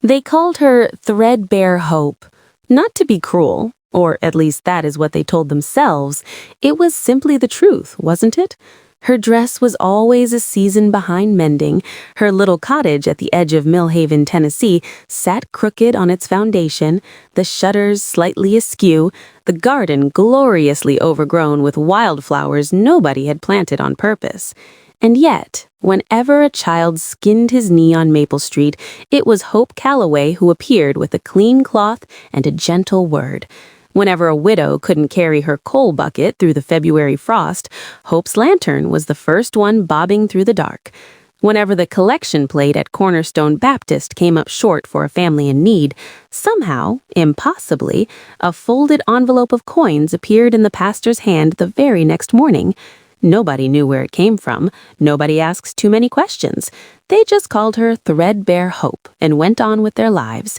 They called her Threadbare Hope, not to be cruel, or at least that is what they told themselves. It was simply the truth, wasn't it? Her dress was always a season behind mending. Her little cottage at the edge of Millhaven, Tennessee, sat crooked on its foundation, the shutters slightly askew, the garden gloriously overgrown with wildflowers nobody had planted on purpose. And yet, whenever a child skinned his knee on Maple Street, it was Hope Calloway who appeared with a clean cloth and a gentle word. Whenever a widow couldn't carry her coal bucket through the February frost, Hope's lantern was the first one bobbing through the dark. Whenever the collection plate at Cornerstone Baptist came up short for a family in need, somehow, impossibly, a folded envelope of coins appeared in the pastor's hand the very next morning. Nobody knew where it came from. Nobody asked too many questions. They just called her Threadbare Hope and went on with their lives.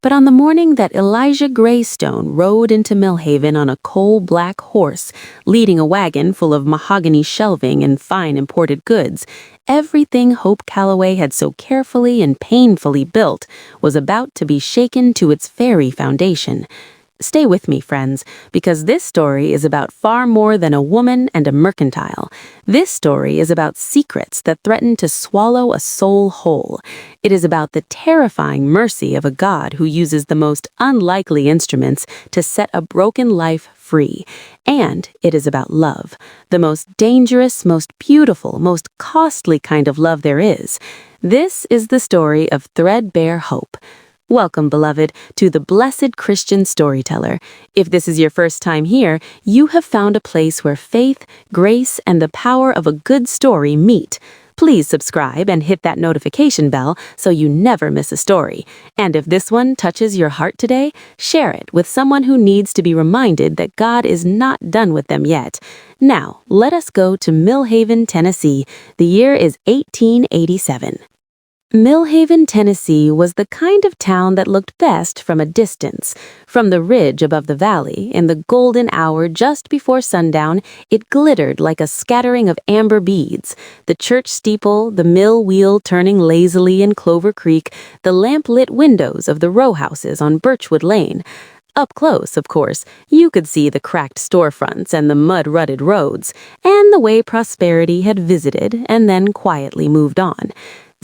But on the morning that Elijah Greystone rode into Millhaven on a coal-black horse, leading a wagon full of mahogany shelving and fine imported goods, everything Hope Calloway had so carefully and painfully built was about to be shaken to its very foundation. Stay with me, friends, because this story is about far more than a woman and a mercantile. This story is about secrets that threaten to swallow a soul whole. It is about the terrifying mercy of a God who uses the most unlikely instruments to set a broken life free. And it is about love, the most dangerous, most beautiful, most costly kind of love there is. This is the story of Threadbare Hope. Welcome, beloved, to the Blessed Christian Storyteller. If this is your first time here, you have found a place where faith, grace, and the power of a good story meet. Please subscribe and hit that notification bell so you never miss a story. And if this one touches your heart today, share it with someone who needs to be reminded that God is not done with them yet. Now, let us go to Millhaven, Tennessee. The year is 1887. Millhaven, Tennessee was the kind of town that looked best from a distance. From the ridge above the valley, in the golden hour just before sundown, it glittered like a scattering of amber beads. The church steeple, the mill wheel turning lazily in Clover Creek, the lamp-lit windows of the row houses on Birchwood Lane. Up close, of course, you could see the cracked storefronts and the mud-rutted roads, and the way prosperity had visited and then quietly moved on.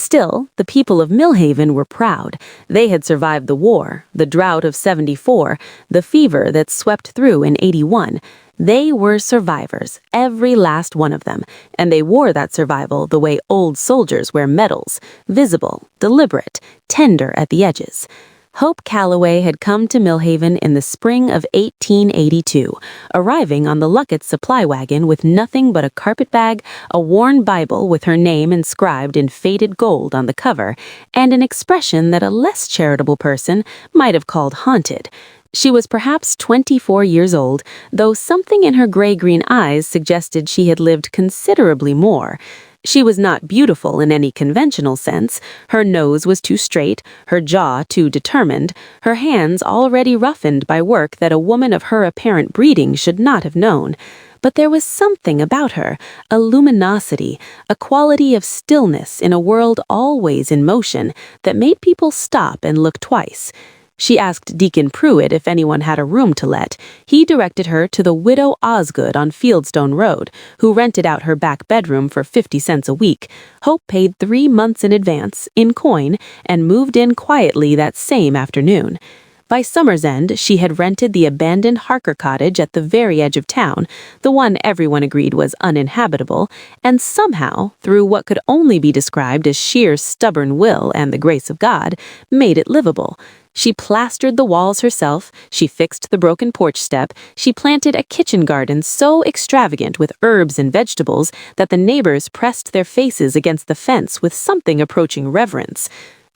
Still, the people of Millhaven were proud. They had survived the war, the drought of '74, the fever that swept through in '81. They were survivors, every last one of them, and they wore that survival the way old soldiers wear medals, visible, deliberate, tender at the edges. Hope Calloway had come to Millhaven in the spring of 1882, arriving on the Luckett's supply wagon with nothing but a carpetbag, a worn Bible with her name inscribed in faded gold on the cover, and an expression that a less charitable person might have called haunted. She was perhaps 24 years old, though something in her gray-green eyes suggested she had lived considerably more. She was not beautiful in any conventional sense. Her nose was too straight, her jaw too determined, her hands already roughened by work that a woman of her apparent breeding should not have known. But there was something about her, a luminosity, a quality of stillness in a world always in motion, that made people stop and look twice. She asked Deacon Pruitt if anyone had a room to let. He directed her to the widow Osgood on Fieldstone Road, who rented out her back bedroom for 50 cents a week. Hope paid 3 months in advance, in coin, and moved in quietly that same afternoon. By summer's end, she had rented the abandoned Harker cottage at the very edge of town, the one everyone agreed was uninhabitable, and somehow, through what could only be described as sheer stubborn will and the grace of God, made it livable. She plastered the walls herself, she fixed the broken porch step, she planted a kitchen garden so extravagant with herbs and vegetables that the neighbors pressed their faces against the fence with something approaching reverence.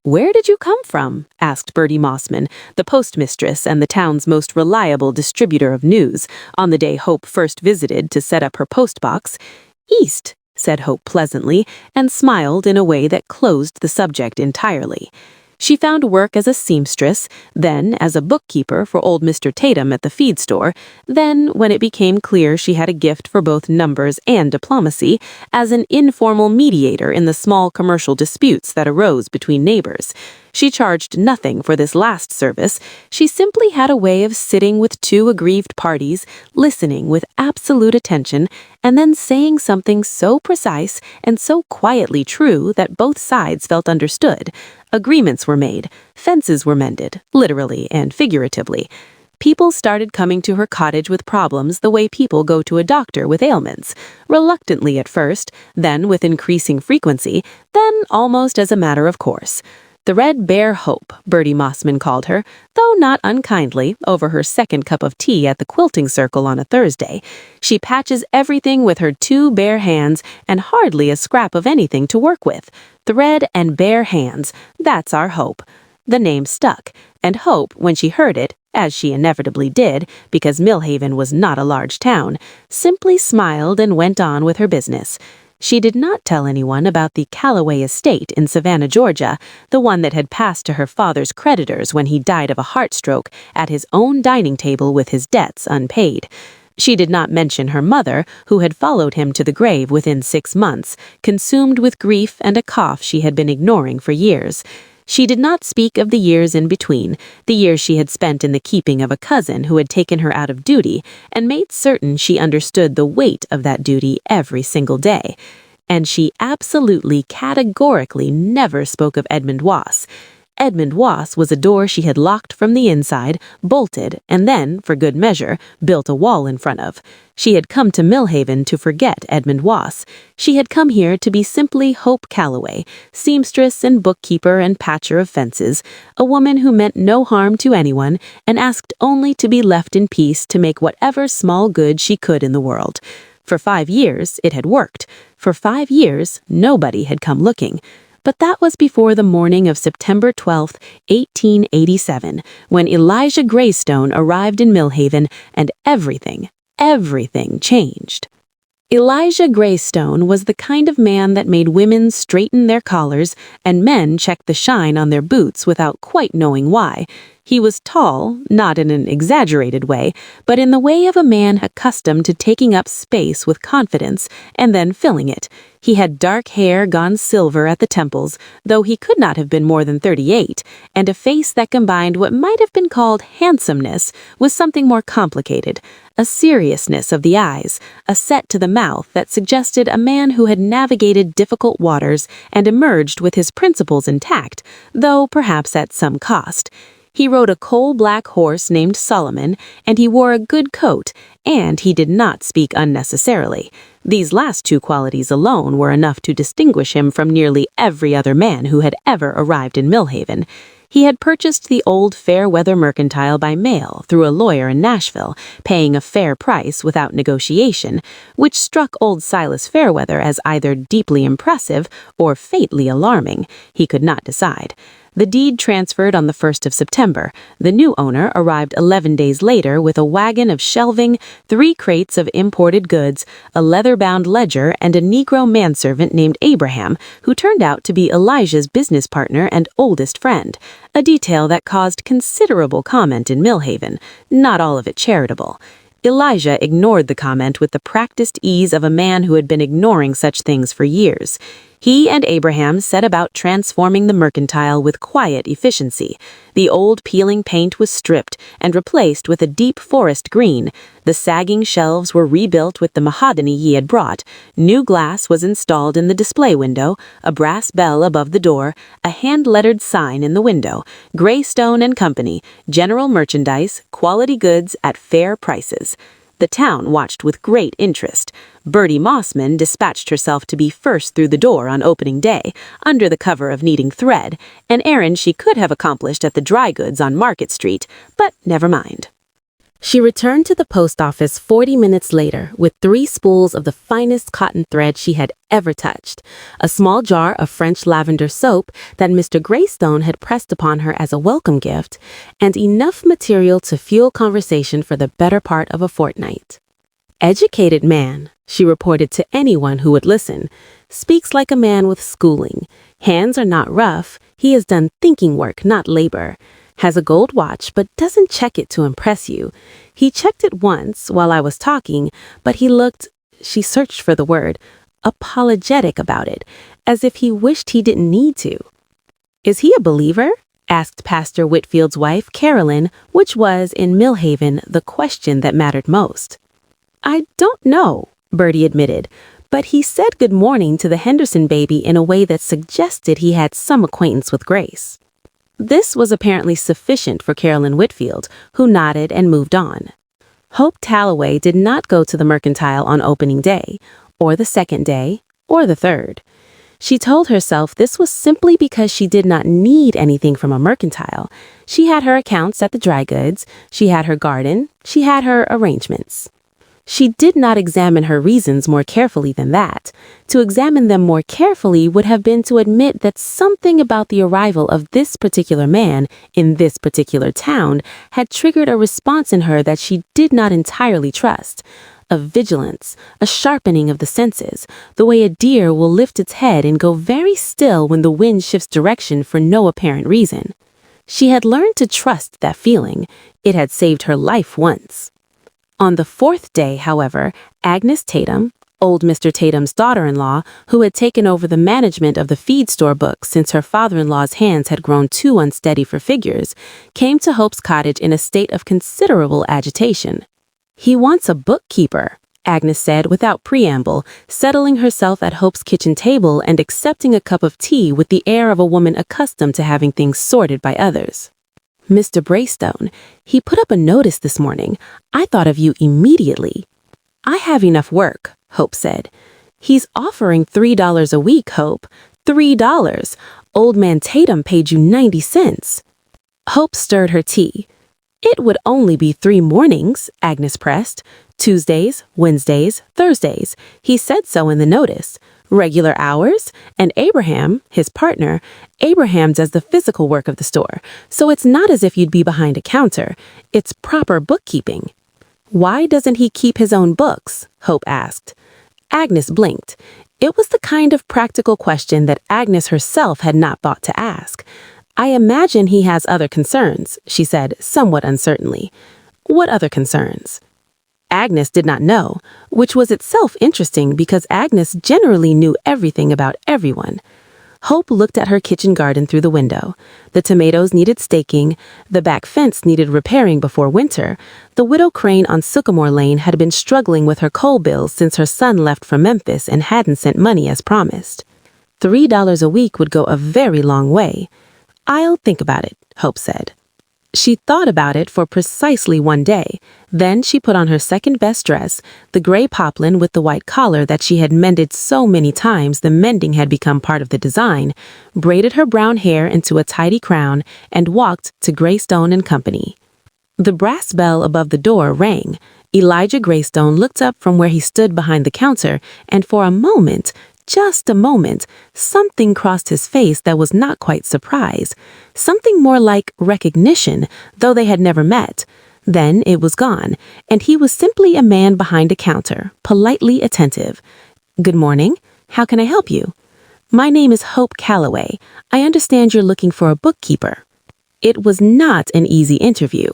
"Where did you come from?" asked Bertie Mossman, the postmistress and the town's most reliable distributor of news, on the day Hope first visited to set up her postbox. "East," said Hope pleasantly, and smiled in a way that closed the subject entirely. She found work as a seamstress, then as a bookkeeper for old Mr. Tatum at the feed store, then, when it became clear she had a gift for both numbers and diplomacy, as an informal mediator in the small commercial disputes that arose between neighbors. She charged nothing for this last service. She simply had a way of sitting with two aggrieved parties, listening with absolute attention, and then saying something so precise and so quietly true that both sides felt understood. Agreements were made, fences were mended, literally and figuratively. People started coming to her cottage with problems the way people go to a doctor with ailments, reluctantly at first, then with increasing frequency, then almost as a matter of course. Threadbare Hope, Bertie Mossman called her, though not unkindly, over her second cup of tea at the quilting circle on a Thursday. She patches everything with her two bare hands and hardly a scrap of anything to work with. Thread and bare hands, that's our Hope. The name stuck, and Hope, when she heard it, as she inevitably did, because Millhaven was not a large town, simply smiled and went on with her business. She did not tell anyone about the Callaway estate in Savannah, Georgia, the one that had passed to her father's creditors when he died of a heart stroke at his own dining table with his debts unpaid. She did not mention her mother, who had followed him to the grave within 6 months, consumed with grief and a cough she had been ignoring for years. She did not speak of the years in between, the years she had spent in the keeping of a cousin who had taken her out of duty and made certain she understood the weight of that duty every single day. And she absolutely, categorically never spoke of Edmund Wass. Edmund Wass was a door she had locked from the inside, bolted, and then, for good measure, built a wall in front of. She had come to Millhaven to forget Edmund Wass. She had come here to be simply Hope Callaway, seamstress and bookkeeper and patcher of fences, a woman who meant no harm to anyone and asked only to be left in peace to make whatever small good she could in the world. For 5 years, it had worked. For 5 years, nobody had come looking. But that was before the morning of September 12, 1887, when Elijah Greystone arrived in Millhaven and everything changed. Elijah Greystone was the kind of man that made women straighten their collars and men check the shine on their boots without quite knowing why. He was tall, not in an exaggerated way, but in the way of a man accustomed to taking up space with confidence and then filling it. He had dark hair gone silver at the temples, though he could not have been more than 38, and a face that combined what might have been called handsomeness with something more complicated, a seriousness of the eyes, a set to the mouth that suggested a man who had navigated difficult waters and emerged with his principles intact, though perhaps at some cost. He rode a coal-black horse named Solomon, and he wore a good coat, and he did not speak unnecessarily. These last two qualities alone were enough to distinguish him from nearly every other man who had ever arrived in Millhaven. He had purchased the old Fairweather Mercantile by mail through a lawyer in Nashville, paying a fair price without negotiation, which struck old Silas Fairweather as either deeply impressive or faintly alarming. He could not decide. The deed transferred on the 1st of September. The new owner arrived 11 days later with a wagon of shelving, 3 crates of imported goods, a leather-bound ledger, and a Negro manservant named Abraham, who turned out to be Elijah's business partner and oldest friend, a detail that caused considerable comment in Millhaven, not all of it charitable. Elijah ignored the comment with the practiced ease of a man who had been ignoring such things for years. He and Abraham set about transforming the mercantile with quiet efficiency. The old peeling paint was stripped and replaced with a deep forest green. The sagging shelves were rebuilt with the mahogany he had brought. New glass was installed in the display window, a brass bell above the door, a hand-lettered sign in the window. Greystone and Company, general merchandise, quality goods at fair prices. The town watched with great interest. Bertie Mossman dispatched herself to be first through the door on opening day, under the cover of needing thread, an errand she could have accomplished at the dry goods on Market Street, but never mind. She returned to the post office 40 minutes later with 3 spools of the finest cotton thread she had ever touched, a small jar of French lavender soap that Mr. Greystone had pressed upon her as a welcome gift, and enough material to fuel conversation for the better part of a fortnight. "Educated man," she reported to anyone who would listen, "speaks like a man with schooling. Hands are not rough. He has done thinking work, not labor. Has a gold watch, but doesn't check it to impress you. He checked it once while I was talking, but he looked," she searched for the word, "apologetic about it, as if he wished he didn't need to." "Is he a believer?" asked Pastor Whitfield's wife, Carolyn, which was, in Millhaven, the question that mattered most. "I don't know," Bertie admitted, but he said good morning to the Henderson baby in a way that suggested he had some acquaintance with Grace. This was apparently sufficient for Carolyn Whitfield, who nodded and moved on. Hope Talloway did not go to the Mercantile on opening day, or the second day, or the third. She told herself this was simply because she did not need anything from a mercantile. She had her accounts at the dry goods, she had her garden, she had her arrangements. She did not examine her reasons more carefully than that. To examine them more carefully would have been to admit that something about the arrival of this particular man in this particular town had triggered a response in her that she did not entirely trust. A vigilance, a sharpening of the senses, the way a deer will lift its head and go very still when the wind shifts direction for no apparent reason. She had learned to trust that feeling. It had saved her life once. On the fourth day, however, Agnes Tatum, old Mr. Tatum's daughter-in-law, who had taken over the management of the feed store books since her father-in-law's hands had grown too unsteady for figures, came to Hope's cottage in a state of considerable agitation. "He wants a bookkeeper," Agnes said without preamble, settling herself at Hope's kitchen table and accepting a cup of tea with the air of a woman accustomed to having things sorted by others. "Mr. Braystone, he put up a notice this morning. I thought of you immediately." "I have enough work," Hope said. "He's offering $3 a week, Hope. $3. Old man Tatum paid you 90 cents. Hope stirred her tea. "It would only be 3 mornings," Agnes pressed. "Tuesdays, Wednesdays, Thursdays. He said so in the notice. Regular hours, and Abraham, his partner, Abraham does the physical work of the store, so it's not as if you'd be behind a counter. It's proper bookkeeping." "Why doesn't he keep his own books?" Hope asked. Agnes blinked. It was the kind of practical question that Agnes herself had not thought to ask. "I imagine he has other concerns," she said, somewhat uncertainly. "What other concerns?" Agnes did not know, which was itself interesting because Agnes generally knew everything about everyone. Hope looked at her kitchen garden through the window. The tomatoes needed staking, the back fence needed repairing before winter, the widow Crane on Sycamore Lane had been struggling with her coal bills since her son left for Memphis and hadn't sent money as promised. $3 a week would go a very long way. "I'll think about it," Hope said. She thought about it for precisely 1 day. Then she put on her second-best dress, the gray poplin with the white collar that she had mended so many times the mending had become part of the design, braided her brown hair into a tidy crown, and walked to Greystone and Company. The brass bell above the door rang. Elijah Greystone looked up from where he stood behind the counter, and for a moment, just a moment, something crossed his face that was not quite surprise. Something more like recognition, though they had never met. Then it was gone, and he was simply a man behind a counter, politely attentive. "Good morning. How can I help you?" "My name is Hope Calloway. I understand you're looking for a bookkeeper." It was not an easy interview.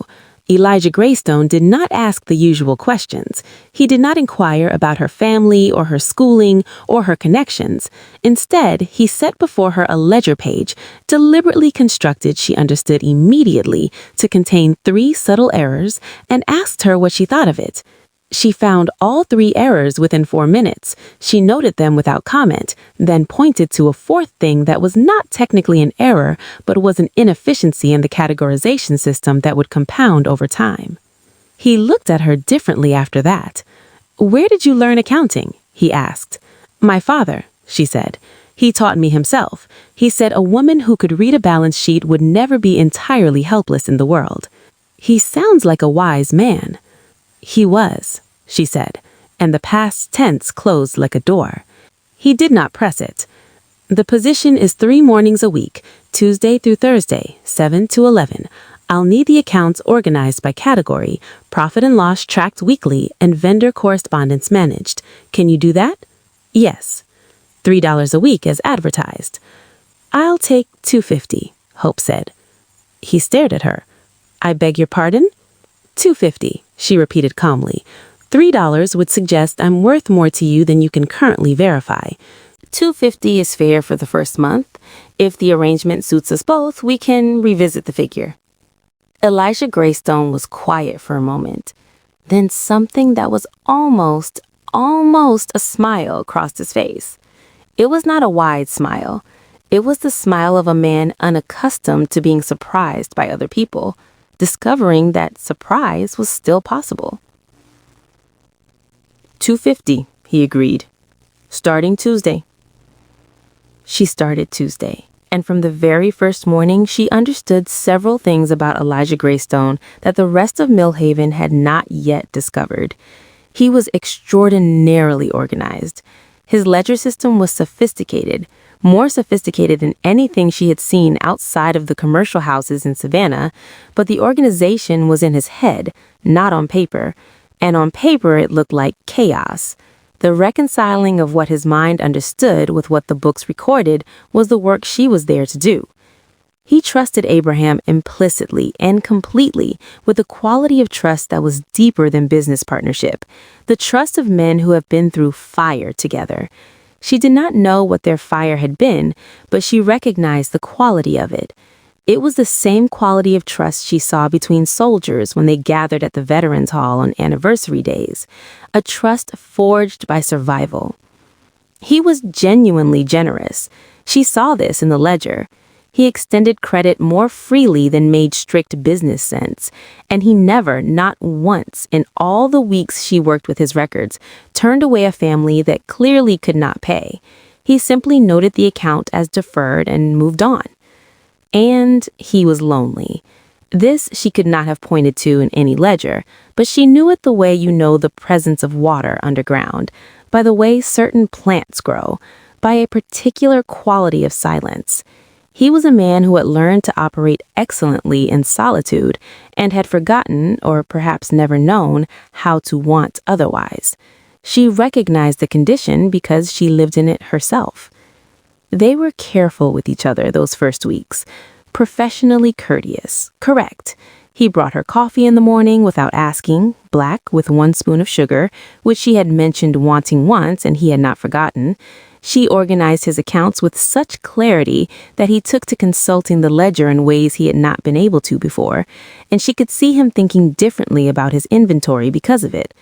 Elijah Greystone did not ask the usual questions. He did not inquire about her family or her schooling or her connections. Instead, he set before her a ledger page, deliberately constructed, she understood immediately, to contain 3 subtle errors, and asked her what she thought of it. She found all 3 errors within 4 minutes. She noted them without comment, then pointed to a 4th thing that was not technically an error, but was an inefficiency in the categorization system that would compound over time. He looked at her differently after that. "Where did you learn accounting?" he asked. "My father," she said. "He taught me himself. He said a woman who could read a balance sheet would never be entirely helpless in the world." "He sounds like a wise man." "He was," she said, and the past tense closed like a door. He did not press it. "The position is 3 mornings a week, Tuesday through Thursday, 7 to 11. I'll need the accounts organized by category, profit and loss tracked weekly, and vendor correspondence managed. Can you do that?" "Yes." $3 a week as advertised. "I'll take $2.50, Hope said. He stared at her. "I beg your pardon?" $2.50, she repeated calmly. $3 would suggest I'm worth more to you than you can currently verify. $250 is fair for the first month. If the arrangement suits us both, we can revisit the figure." Elijah Greystone was quiet for a moment. Then something that was almost a smile crossed his face. It was not a wide smile. It was the smile of a man unaccustomed to being surprised by other people, discovering that surprise was still possible. $250, he agreed. "Starting Tuesday." She started Tuesday, and from the very first morning, she understood several things about Elijah Greystone that the rest of Millhaven had not yet discovered. He was extraordinarily organized. His ledger system was sophisticated, more sophisticated than anything she had seen outside of the commercial houses in Savannah, but the organization was in his head, not on paper, and on paper it looked like chaos. The reconciling of what his mind understood with what the books recorded was the work she was there to do. He trusted Abraham implicitly and completely, with a quality of trust that was deeper than business partnership, the trust of men who have been through fire together. She did not know what their fire had been, but she recognized the quality of it. It was the same quality of trust she saw between soldiers when they gathered at the Veterans Hall on anniversary days, a trust forged by survival. He was genuinely generous. She saw this in the ledger. He extended credit more freely than made strict business sense, and he never, not once, in all the weeks she worked with his records, turned away a family that clearly could not pay. He simply noted the account as deferred and moved on. And he was lonely. This she could not have pointed to in any ledger, but she knew it the way you know the presence of water underground, by the way certain plants grow, by a particular quality of silence. He was a man who had learned to operate excellently in solitude and had forgotten, or perhaps never known, how to want otherwise. She recognized the condition because she lived in it herself. They were careful with each other those first weeks, professionally courteous, correct. He brought her coffee in the morning without asking, black with 1 spoon of sugar, which she had mentioned wanting once and he had not forgotten. She organized his accounts with such clarity that he took to consulting the ledger in ways he had not been able to before, and she could see him thinking differently about his inventory because of it.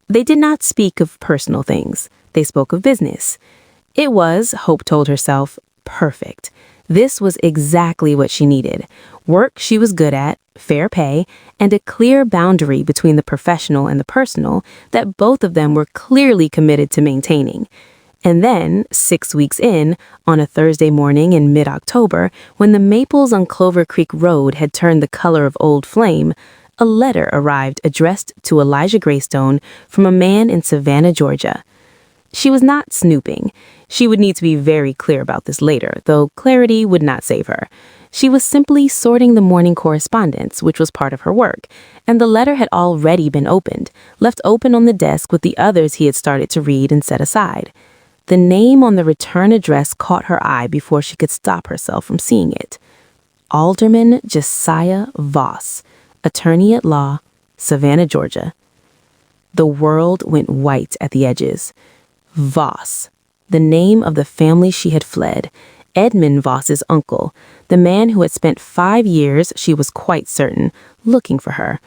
They did not speak of personal things. They spoke of business. It was, Hope told herself, perfect. This was exactly what she needed. Work she was good at, fair pay, and a clear boundary between the professional and the personal that both of them were clearly committed to maintaining. And then, 6 weeks in, on a Thursday morning in mid-October, when the maples on Clover Creek Road had turned the color of old flame, a letter arrived addressed to Elijah Greystone from a man in Savannah, Georgia. She was not snooping. She would need to be very clear about this later, though clarity would not save her. She was simply sorting the morning correspondence, which was part of her work, and the letter had already been opened, left open on the desk with the others he had started to read and set aside. The name on the return address caught her eye before she could stop herself from seeing it. Alderman Josiah Voss, attorney at law, Savannah, Georgia. The world went white at the edges. Voss, the name of the family she had fled, Edmund Voss's uncle, the man who had spent 5 years, she was quite certain, looking for her.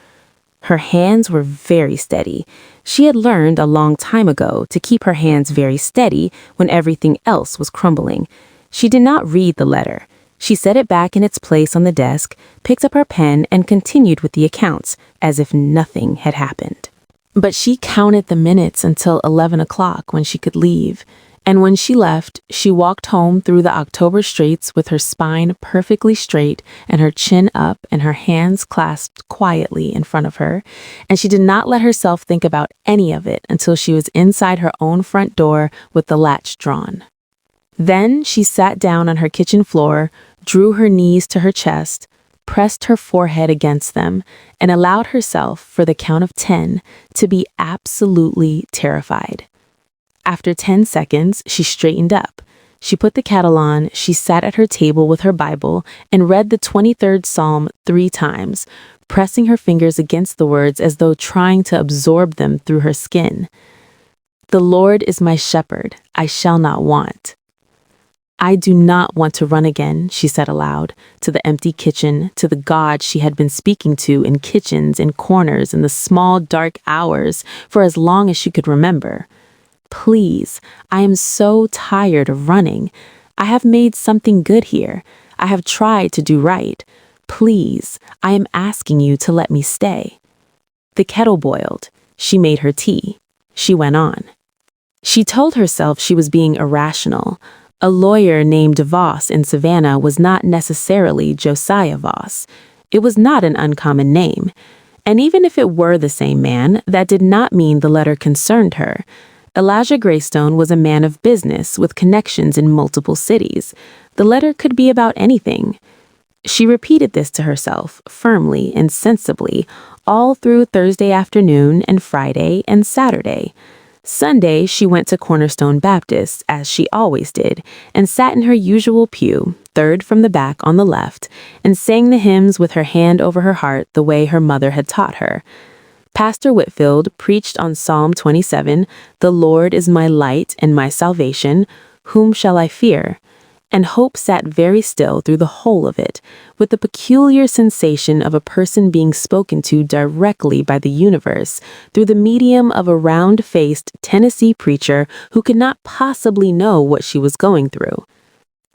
Her hands were very steady. She had learned a long time ago to keep her hands very steady when everything else was crumbling. She did not read the letter. She set it back in its place on the desk, picked up her pen, and continued with the accounts, as if nothing had happened. But she counted the minutes until 11 o'clock when she could leave. And when she left, she walked home through the October streets with her spine perfectly straight and her chin up and her hands clasped quietly in front of her, and she did not let herself think about any of it until she was inside her own front door with the latch drawn. Then she sat down on her kitchen floor, drew her knees to her chest, pressed her forehead against them, and allowed herself, for the count of 10, to be absolutely terrified. After 10 seconds, she straightened up. She put the kettle on, she sat at her table with her Bible, and read the 23rd Psalm 3 times, pressing her fingers against the words as though trying to absorb them through her skin. "The Lord is my shepherd, I shall not want. I do not want to run again, she said aloud, to the empty kitchen, to the God she had been speaking to in kitchens, in corners, in the small, dark hours for as long as she could remember. Please, I am so tired of running. I have made something good here. I have tried to do right. Please, I am asking you to let me stay. The kettle boiled. She made her tea. She went on. She told herself she was being irrational. A lawyer named Voss in Savannah was not necessarily Josiah Voss. It was not an uncommon name. And even if it were the same man, that did not mean the letter concerned her. Elijah Greystone was a man of business with connections in multiple cities. The letter could be about anything. She repeated this to herself, firmly and sensibly, all through Thursday afternoon and Friday and Saturday. Sunday, she went to Cornerstone Baptist, as she always did, and sat in her usual pew, third from the back on the left, and sang the hymns with her hand over her heart the way her mother had taught her. Pastor Whitfield preached on Psalm 27, "The Lord is my light and my salvation, whom shall I fear?" And Hope sat very still through the whole of it, with the peculiar sensation of a person being spoken to directly by the universe through the medium of a round-faced Tennessee preacher who could not possibly know what she was going through.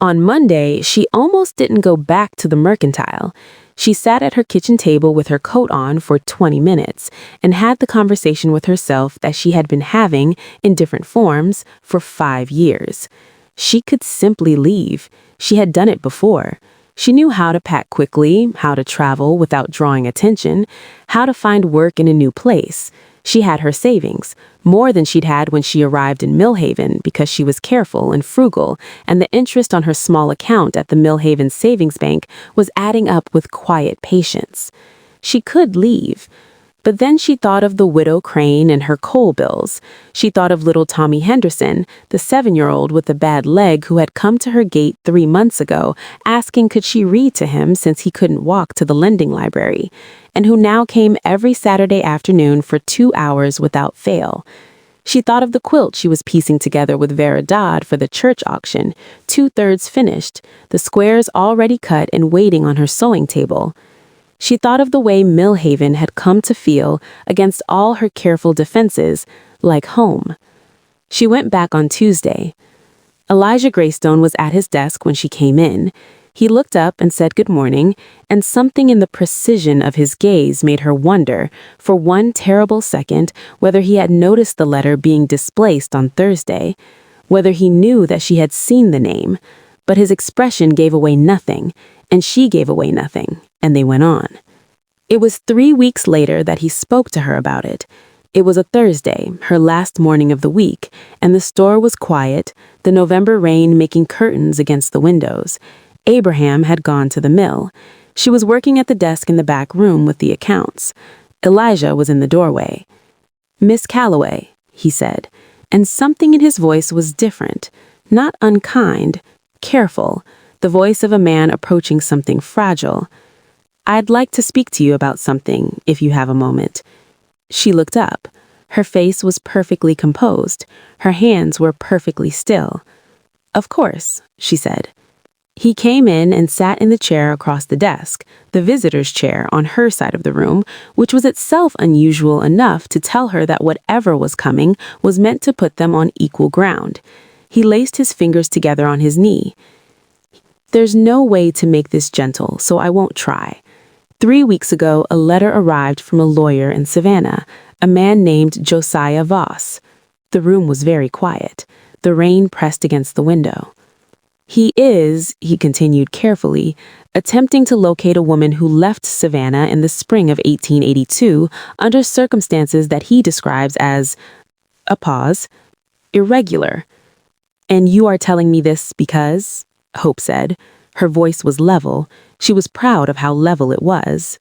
On Monday, she almost didn't go back to the Mercantile. She sat at her kitchen table with her coat on for 20 minutes and had the conversation with herself that she had been having, in different forms, for 5 years. She could simply leave. She had done it before. She knew how to pack quickly, how to travel without drawing attention, how to find work in a new place. She had her savings, more than she'd had when she arrived in Millhaven because she was careful and frugal, and the interest on her small account at the Millhaven Savings Bank was adding up with quiet patience. She could leave. But then she thought of the widow Crane and her coal bills. She thought of little Tommy Henderson, the 7-year-old with a bad leg who had come to her gate 3 months ago, asking could she read to him since he couldn't walk to the lending library, and who now came every Saturday afternoon for 2 hours without fail. She thought of the quilt she was piecing together with Vera Dodd for the church auction, 2/3 finished, the squares already cut and waiting on her sewing table. She thought of the way Millhaven had come to feel, against all her careful defenses, like home. She went back on Tuesday. Elijah Greystone was at his desk when she came in. He looked up and said good morning, and something in the precision of his gaze made her wonder, for one terrible second, whether he had noticed the letter being displaced on Thursday, whether he knew that she had seen the name. But his expression gave away nothing, and she gave away nothing, and they went on. It was 3 weeks later that he spoke to her about it. It was a Thursday, her last morning of the week, and the store was quiet, the November rain making curtains against the windows. Abraham had gone to the mill. She was working at the desk in the back room with the accounts. Elijah was in the doorway. "Miss Calloway," he said, and something in his voice was different, not unkind, careful, the voice of a man approaching something fragile. "I'd like to speak to you about something, if you have a moment." She looked up. Her face was perfectly composed. Her hands were perfectly still. "Of course," she said. He came in and sat in the chair across the desk, the visitor's chair on her side of the room, which was itself unusual enough to tell her that whatever was coming was meant to put them on equal ground. He laced his fingers together on his knee. "There's no way to make this gentle, so I won't try. 3 weeks ago, a letter arrived from a lawyer in Savannah, a man named Josiah Voss." The room was very quiet. The rain pressed against the window. "He is," he continued carefully, "attempting to locate a woman who left Savannah in the spring of 1882 under circumstances that he describes as," a pause, "irregular. And you are telling me this because," Hope said. Her voice was level. She was proud of how level it was.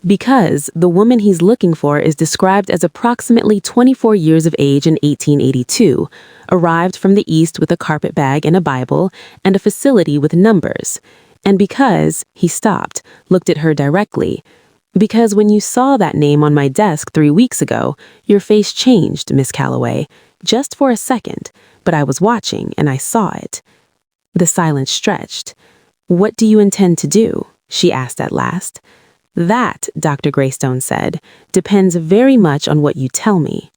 "Because the woman he's looking for is described as approximately 24 years of age in 1882, arrived from the East with a carpet bag and a Bible, and a facility with numbers. And because," he stopped, looked at her directly, "because when you saw that name on my desk 3 weeks ago, your face changed, Miss Calloway, just for a second, but I was watching and I saw it." The silence stretched. "What do you intend to do?" she asked at last. "That," Dr. Greystone said, "depends very much on what you tell me."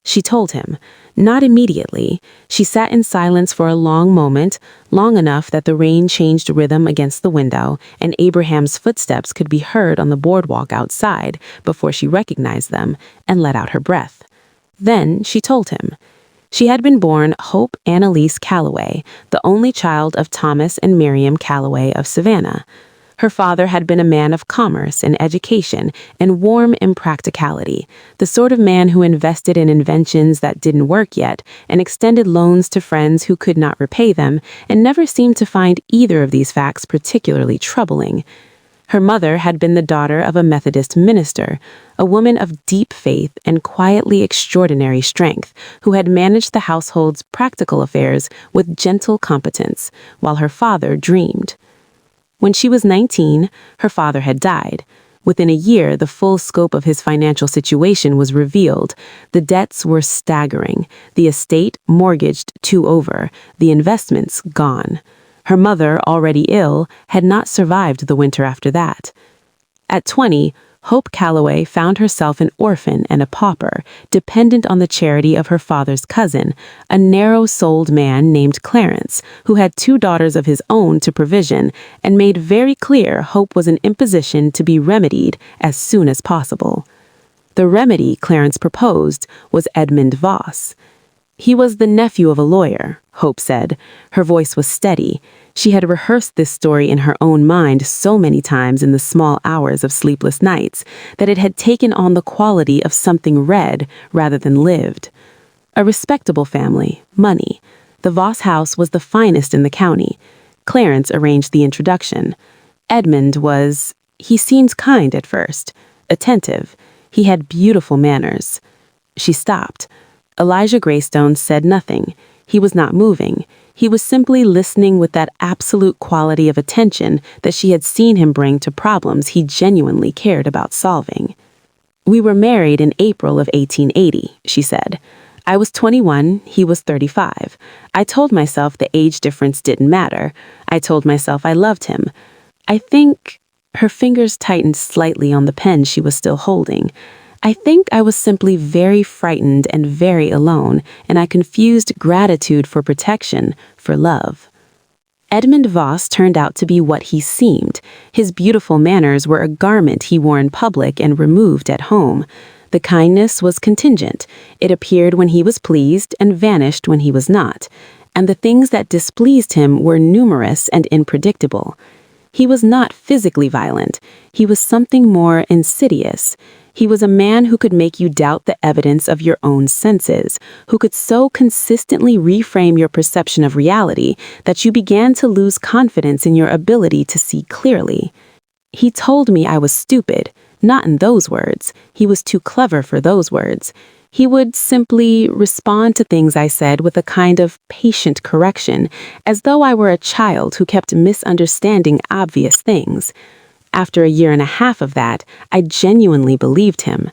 She told him. Not immediately. She sat in silence for a long moment, long enough that the rain changed rhythm against the window, and Abraham's footsteps could be heard on the boardwalk outside before she recognized them and let out her breath. Then she told him. She had been born Hope Annalise Calloway, the only child of Thomas and Miriam Calloway of Savannah. Her father had been a man of commerce and education and warm impracticality, the sort of man who invested in inventions that didn't work yet and extended loans to friends who could not repay them, and never seemed to find either of these facts particularly troubling. Her mother had been the daughter of a Methodist minister, a woman of deep faith and quietly extraordinary strength, who had managed the household's practical affairs with gentle competence, while her father dreamed. When she was 19, her father had died. Within a year, the full scope of his financial situation was revealed. The debts were staggering, the estate mortgaged 2 over, the investments gone. Her mother, already ill, had not survived the winter after that. At 20, Hope Calloway found herself an orphan and a pauper, dependent on the charity of her father's cousin, a narrow-souled man named Clarence, who had 2 daughters of his own to provision, and made very clear Hope was an imposition to be remedied as soon as possible. The remedy Clarence proposed was Edmund Voss. He was the nephew of a lawyer, Hope said. Her voice was steady. She had rehearsed this story in her own mind so many times in the small hours of sleepless nights that it had taken on the quality of something read rather than lived. A respectable family, money. The Voss house was the finest in the county. Clarence arranged the introduction. Edmund he seemed kind at first, attentive. He had beautiful manners. She stopped. Elijah Greystone said nothing. He was not moving. He was simply listening with that absolute quality of attention that she had seen him bring to problems he genuinely cared about solving. "We were married in April of 1880, she said. "I was 21, he was 35. I told myself the age difference didn't matter. I told myself I loved him. I think," her fingers tightened slightly on the pen she was still holding, "I think I was simply very frightened and very alone, and I confused gratitude for protection for love." Edmund Voss turned out to be what he seemed. His beautiful manners were a garment he wore in public and removed at home. The kindness was contingent. It appeared when he was pleased and vanished when he was not. And the things that displeased him were numerous and unpredictable. He was not physically violent. He was something more insidious. He was a man who could make you doubt the evidence of your own senses, who could so consistently reframe your perception of reality that you began to lose confidence in your ability to see clearly. He told me I was stupid, not in those words. He was too clever for those words. He would simply respond to things I said with a kind of patient correction, as though I were a child who kept misunderstanding obvious things. After a year and a half of that, I genuinely believed him.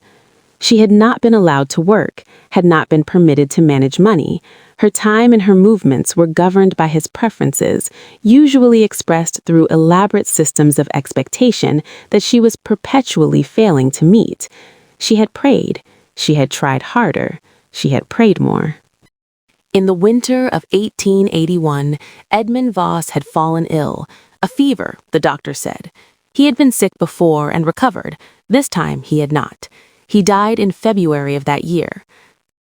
She had not been allowed to work, had not been permitted to manage money. Her time and her movements were governed by his preferences, usually expressed through elaborate systems of expectation that she was perpetually failing to meet. She had prayed. She had tried harder. She had prayed more. In the winter of 1881, Edmund Voss had fallen ill. A fever, the doctor said. He had been sick before and recovered. This time he had not. He died in February of that year.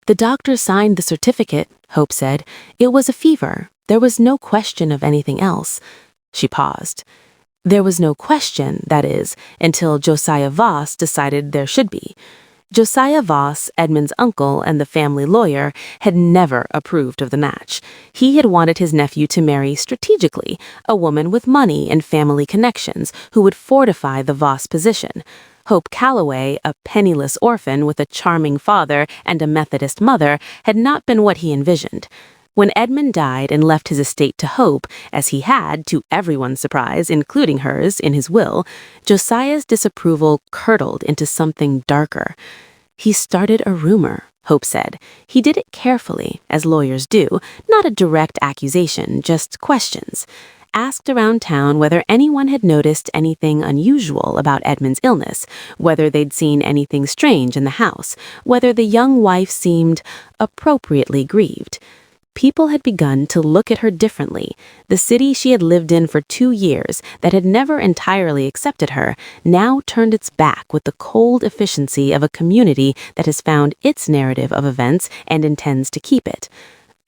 "The doctor signed the certificate," Hope said. "It was a fever. There was no question of anything else." She paused. There was no question, that is, until Josiah Voss decided there should be. Josiah Voss, Edmund's uncle and the family lawyer, had never approved of the match. He had wanted his nephew to marry strategically, a woman with money and family connections who would fortify the Voss position. Hope Calloway, a penniless orphan with a charming father and a Methodist mother, had not been what he envisioned. When Edmund died and left his estate to Hope, as he had, to everyone's surprise, including hers, in his will, Josiah's disapproval curdled into something darker. He started a rumor, Hope said. He did it carefully, as lawyers do, not a direct accusation, just questions. Asked around town whether anyone had noticed anything unusual about Edmund's illness, whether they'd seen anything strange in the house, whether the young wife seemed appropriately grieved. People had begun to look at her differently. The city she had lived in for 2 years, that had never entirely accepted her, now turned its back with the cold efficiency of a community that has found its narrative of events and intends to keep it.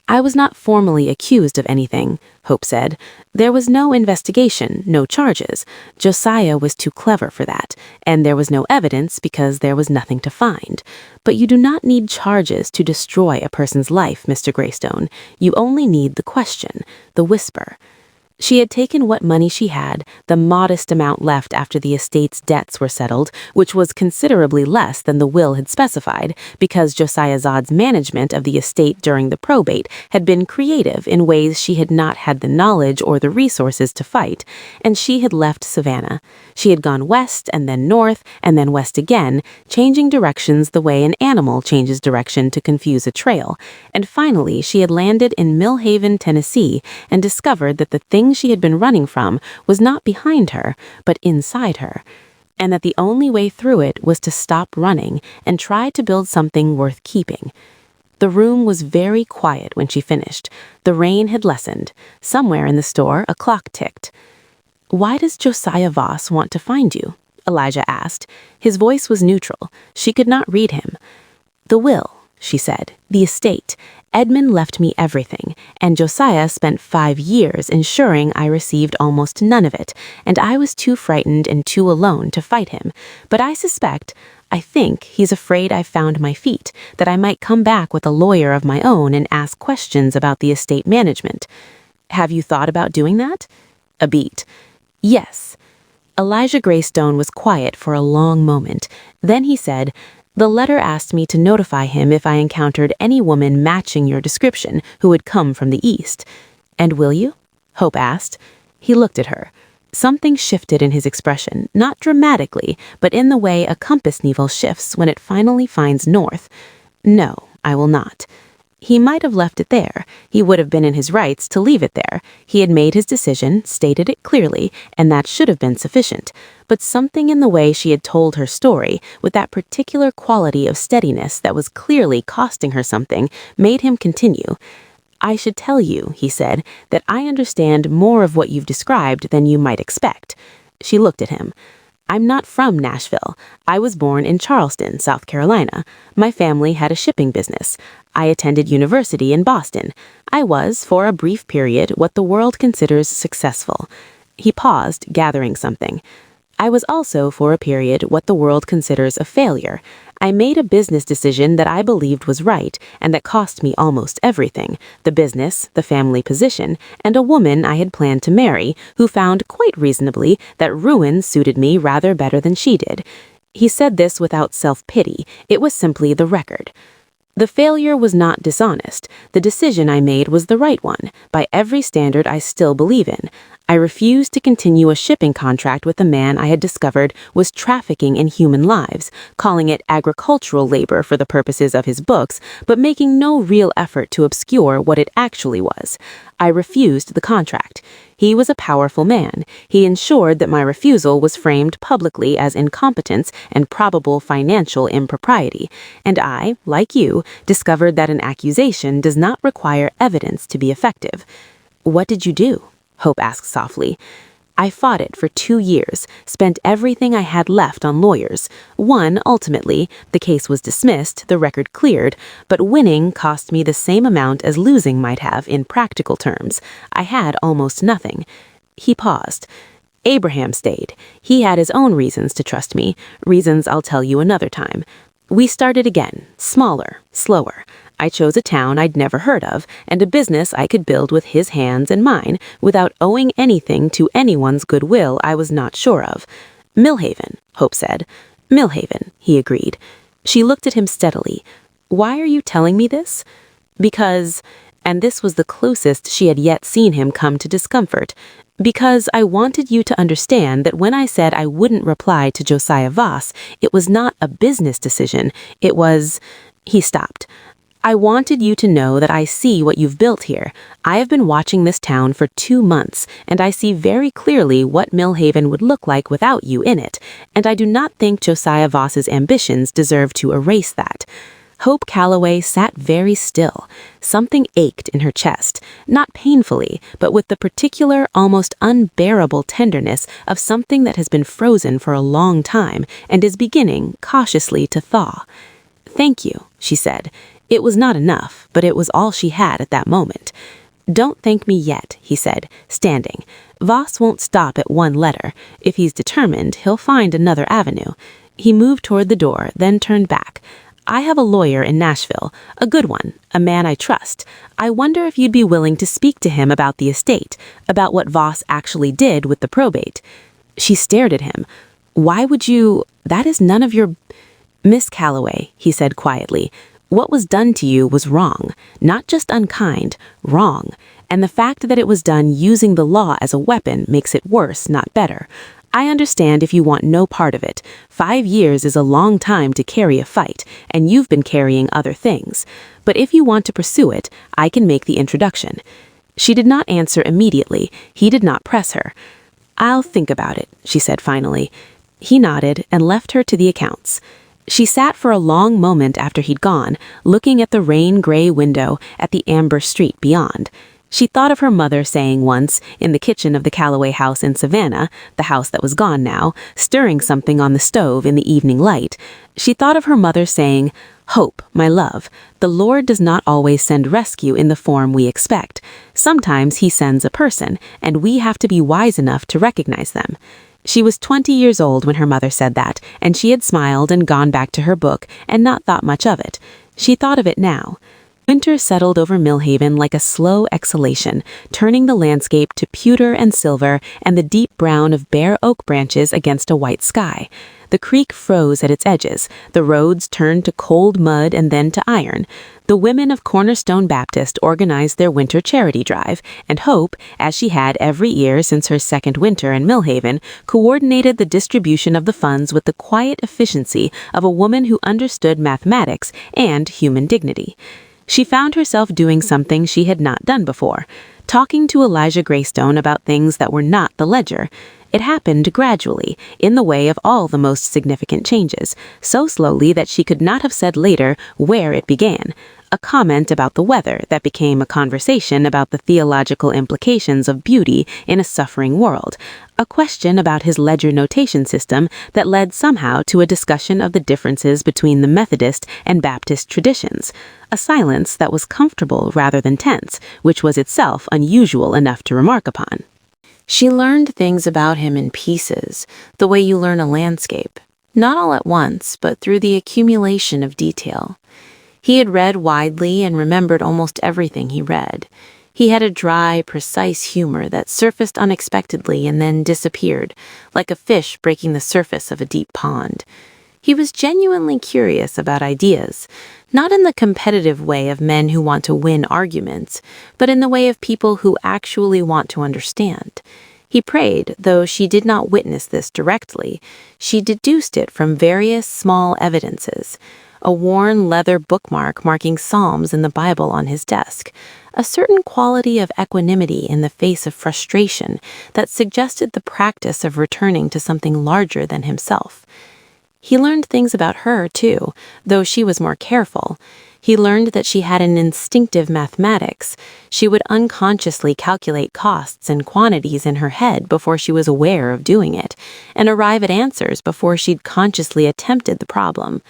I was not formally accused of anything, Hope said. There was no investigation, no charges. Josiah was too clever for that, and there was no evidence because there was nothing to find. But you do not need charges to destroy a person's life, Mr. Greystone. You only need the question, the whisper. She had taken what money she had, the modest amount left after the estate's debts were settled, which was considerably less than the will had specified, because Josiah Zod's management of the estate during the probate had been creative in ways she had not had the knowledge or the resources to fight, and she had left Savannah. She had gone west and then north and then west again, changing directions the way an animal changes direction to confuse a trail, and finally she had landed in Millhaven, Tennessee, and discovered that the thing she had been running from was not behind her, but inside her, and that the only way through it was to stop running and try to build something worth keeping. The room was very quiet when she finished. The rain had lessened. Somewhere in the store, a clock ticked. "Why does Josiah Voss want to find you?" Elijah asked. His voice was neutral. She could not read him. "The will," she said. "The estate. Edmund left me everything, and Josiah spent 5 years ensuring I received almost none of it, and I was too frightened and too alone to fight him. But I think he's afraid I've found my feet, that I might come back with a lawyer of my own and ask questions about the estate management." "Have you thought about doing that?" A beat. "Yes." Elijah Greystone was quiet for a long moment. Then he said, "The letter asked me to notify him if I encountered any woman matching your description who had come from the east." "And will you?" Hope asked. He looked at her. Something shifted in his expression, not dramatically, but in the way a compass needle shifts when it finally finds north. "No, I will not." He might have left it there. He would have been in his rights to leave it there. He had made his decision, stated it clearly, and that should have been sufficient. But something in the way she had told her story, with that particular quality of steadiness that was clearly costing her something, made him continue. "I should tell you," he said, "that I understand more of what you've described than you might expect." She looked at him. "I'm not from Nashville. I was born in Charleston, South Carolina. My family had a shipping business. I attended university in Boston. I was, for a brief period, what the world considers successful." He paused, gathering something. "I was also, for a period, what the world considers a failure. I made a business decision that I believed was right, and that cost me almost everything: the business, the family position, and a woman I had planned to marry, who found, quite reasonably, that ruin suited me rather better than she did." He said this without self-pity. It was simply the record. "The failure was not dishonest. The decision I made was the right one, by every standard I still believe in. I refused to continue a shipping contract with a man I had discovered was trafficking in human lives, calling it agricultural labor for the purposes of his books, but making no real effort to obscure what it actually was. I refused the contract. He was a powerful man. He ensured that my refusal was framed publicly as incompetence and probable financial impropriety, and I, like you, discovered that an accusation does not require evidence to be effective." "What did you do?" Hope asked softly. "I fought it for 2 years, spent everything I had left on lawyers. Won, ultimately. The case was dismissed, the record cleared, but winning cost me the same amount as losing might have in practical terms. I had almost nothing." He paused. "Abraham stayed. He had his own reasons to trust me, reasons I'll tell you another time. We started again, smaller, slower. I chose a town I'd never heard of, and a business I could build with his hands and mine, without owing anything to anyone's goodwill I was not sure of." "Millhaven," Hope said. "Millhaven," he agreed. She looked at him steadily. "Why are you telling me this?" "Because," and this was the closest she had yet seen him come to discomfort, Because I wanted you to understand that when I said I wouldn't reply to Josiah Voss, it was not a business decision. It was... He stopped. I wanted you to know that I see what you've built here. I have been watching this town for 2 months, and I see very clearly what Millhaven would look like without you in it, and I do not think Josiah Voss's ambitions deserve to erase that. Hope Calloway sat very still. Something ached in her chest, not painfully, but with the particular, almost unbearable tenderness of something that has been frozen for a long time and is beginning, cautiously, to thaw. "Thank you," she said. It was not enough, but it was all she had at that moment. "Don't thank me yet," he said, standing. "Voss won't stop at one letter. If he's determined, he'll find another avenue." He moved toward the door, then turned back. "I have a lawyer in Nashville, a good one, a man I trust. I wonder if you'd be willing to speak to him about the estate, about what Voss actually did with the probate." She stared at him. "Why would you... That is none of your..." "Miss Calloway," he said quietly, "what was done to you was wrong, not just unkind, wrong. And the fact that it was done using the law as a weapon makes it worse, not better. I understand if you want no part of it. 5 years is a long time to carry a fight, and you've been carrying other things. But if you want to pursue it, I can make the introduction." She did not answer immediately. He did not press her. "I'll think about it," she said finally. He nodded and left her to the accounts. She sat for a long moment after he'd gone, looking at the rain-gray window at the amber street beyond. She thought of her mother saying once, in the kitchen of the Calloway house in Savannah, the house that was gone now, stirring something on the stove in the evening light. She thought of her mother saying, "Hope, my love, the Lord does not always send rescue in the form we expect. Sometimes he sends a person, and we have to be wise enough to recognize them." She was 20 years old when her mother said that, and she had smiled and gone back to her book and not thought much of it. She thought of it now. Winter settled over Millhaven like a slow exhalation, turning the landscape to pewter and silver and the deep brown of bare oak branches against a white sky. The creek froze at its edges, the roads turned to cold mud and then to iron. The women of Cornerstone Baptist organized their winter charity drive, and Hope, as she had every year since her second winter in Millhaven, coordinated the distribution of the funds with the quiet efficiency of a woman who understood mathematics and human dignity. She found herself doing something she had not done before, talking to Elijah Greystone about things that were not the ledger. It happened gradually, in the way of all the most significant changes, so slowly that she could not have said later where it began. A comment about the weather that became a conversation about the theological implications of beauty in a suffering world. A question about his ledger notation system that led somehow to a discussion of the differences between the Methodist and Baptist traditions. A silence that was comfortable rather than tense, which was itself unusual enough to remark upon. She learned things about him in pieces, the way you learn a landscape. Not all at once, but through the accumulation of detail. He had read widely and remembered almost everything he read. He had a dry, precise humor that surfaced unexpectedly and then disappeared, like a fish breaking the surface of a deep pond. He was genuinely curious about ideas, not in the competitive way of men who want to win arguments, but in the way of people who actually want to understand. He prayed, though she did not witness this directly. She deduced it from various small evidences. A worn leather bookmark marking Psalms in the Bible on his desk, a certain quality of equanimity in the face of frustration that suggested the practice of returning to something larger than himself. He learned things about her, too, though she was more careful. He learned that she had an instinctive mathematics. She would unconsciously calculate costs and quantities in her head before she was aware of doing it, and arrive at answers before she'd consciously attempted the problem.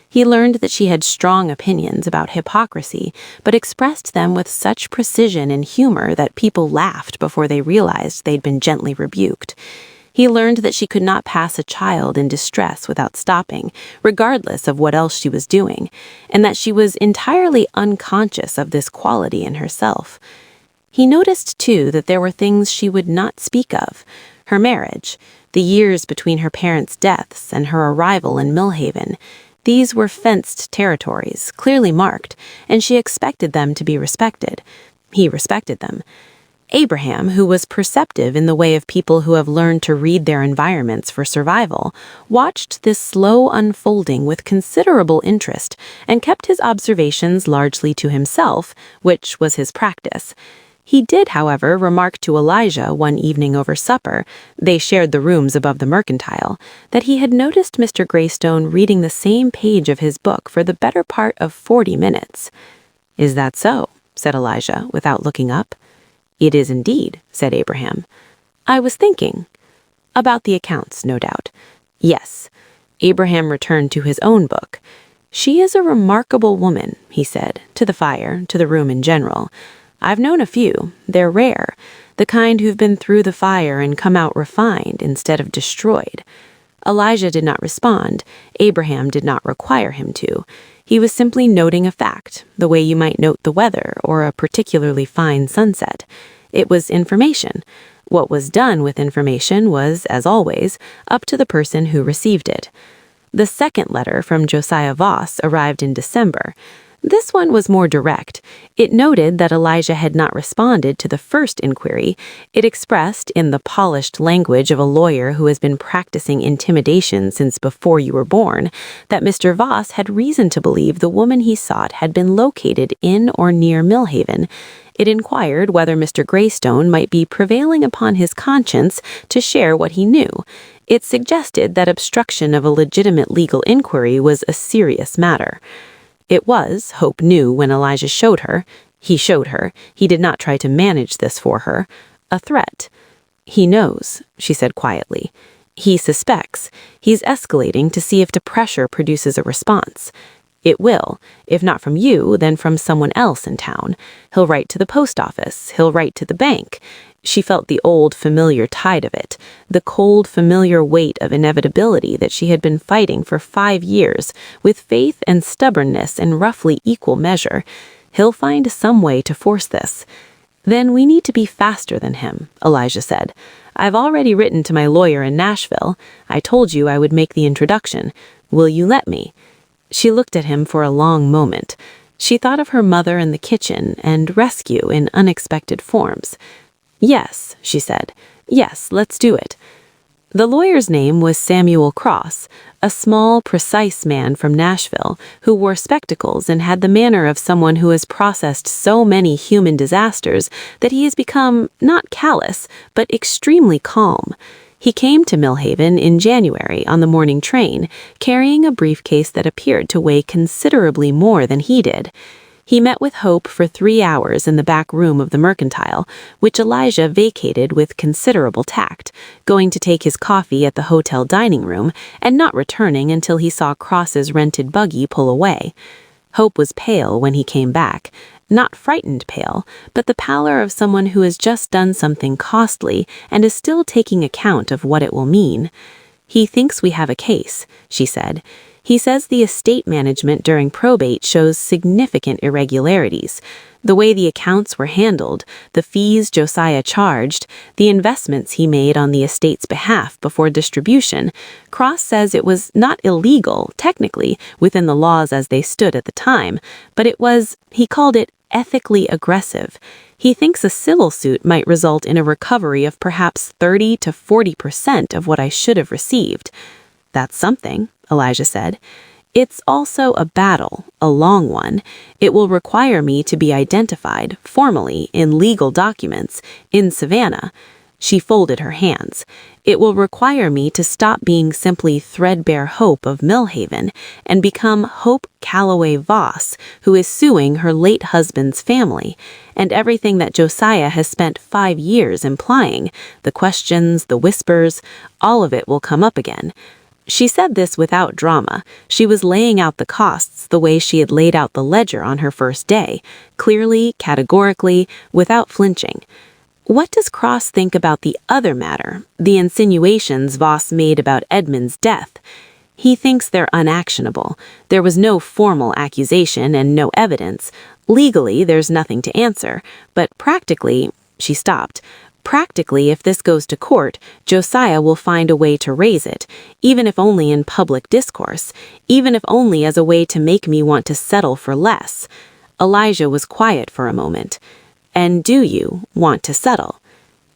He learned that she had strong opinions about hypocrisy, but expressed them with such precision and humor that people laughed before they realized they'd been gently rebuked. He learned that she could not pass a child in distress without stopping, regardless of what else she was doing, and that she was entirely unconscious of this quality in herself. He noticed, too, that there were things she would not speak of. Her marriage, the years between her parents' deaths and her arrival in Millhaven. These were fenced territories, clearly marked, and she expected them to be respected. He respected them. Abraham, who was perceptive in the way of people who have learned to read their environments for survival, watched this slow unfolding with considerable interest and kept his observations largely to himself, which was his practice. He did, however, remark to Elijah one evening over supper, they shared the rooms above the mercantile, that he had noticed Mr. Greystone reading the same page of his book for the better part of 40 minutes. "Is that so?" said Elijah, without looking up. "It is indeed," said Abraham. "I was thinking." "About the accounts, no doubt." "Yes." Abraham returned to his own book. "She is a remarkable woman," he said, to the fire, to the room in general. "I've known a few. They're rare. The kind who've been through the fire and come out refined instead of destroyed." Elijah did not respond. Abraham did not require him to. He was simply noting a fact, the way you might note the weather or a particularly fine sunset. It was information. What was done with information was, as always, up to the person who received it. The second letter from Josiah Voss arrived in December. This one was more direct. It noted that Elijah had not responded to the first inquiry. It expressed, in the polished language of a lawyer who has been practicing intimidation since before you were born, that Mr. Voss had reason to believe the woman he sought had been located in or near Millhaven. It inquired whether Mr. Greystone might be prevailing upon his conscience to share what he knew. It suggested that obstruction of a legitimate legal inquiry was a serious matter. It was, Hope knew when Elijah showed her, he did not try to manage this for her, a threat. "He knows," she said quietly. "He suspects. He's escalating to see if the pressure produces a response. It will. If not from you, then from someone else in town. He'll write to the post office. He'll write to the bank." She felt the old familiar tide of it, the cold familiar weight of inevitability that she had been fighting for 5 years, with faith and stubbornness in roughly equal measure. He'll find some way to force this. "Then we need to be faster than him," Elijah said. "I've already written to my lawyer in Nashville. I told you I would make the introduction. Will you let me?" She looked at him for a long moment. She thought of her mother in the kitchen and rescue in unexpected forms. "Yes," she said. "Yes, let's do it." The lawyer's name was Samuel Cross, a small, precise man from Nashville who wore spectacles and had the manner of someone who has processed so many human disasters that he has become not callous, but extremely calm. He came to Millhaven in January on the morning train, carrying a briefcase that appeared to weigh considerably more than he did. He met with Hope for 3 hours in the back room of the mercantile, which Elijah vacated with considerable tact, going to take his coffee at the hotel dining room and not returning until he saw Cross's rented buggy pull away. Hope was pale when he came back, not frightened pale, but the pallor of someone who has just done something costly and is still taking account of what it will mean. "He thinks we have a case," she said. "He says the estate management during probate shows significant irregularities. The way the accounts were handled, the fees Josiah charged, the investments he made on the estate's behalf before distribution. Cross says it was not illegal, technically, within the laws as they stood at the time, but it was, he called it, ethically aggressive. He thinks a civil suit might result in a recovery of perhaps 30 to 40% of what I should have received." "That's something," Elijah said. "It's also a battle, a long one. It will require me to be identified, formally, in legal documents, in Savannah." She folded her hands. "It will require me to stop being simply Threadbare Hope of Millhaven and become Hope Calloway Voss, who is suing her late husband's family, and everything that Josiah has spent 5 years implying, the questions, the whispers, all of it will come up again." She said this without drama. She was laying out the costs the way she had laid out the ledger on her first day, clearly, categorically, without flinching. "What does Cross think about the other matter, the insinuations Voss made about Edmund's death?" "He thinks they're unactionable. There was no formal accusation and no evidence. Legally, there's nothing to answer, but practically—" She stopped. "Practically, if this goes to court, Josiah will find a way to raise it, even if only in public discourse, even if only as a way to make me want to settle for less." Elijah was quiet for a moment. And do you want to settle?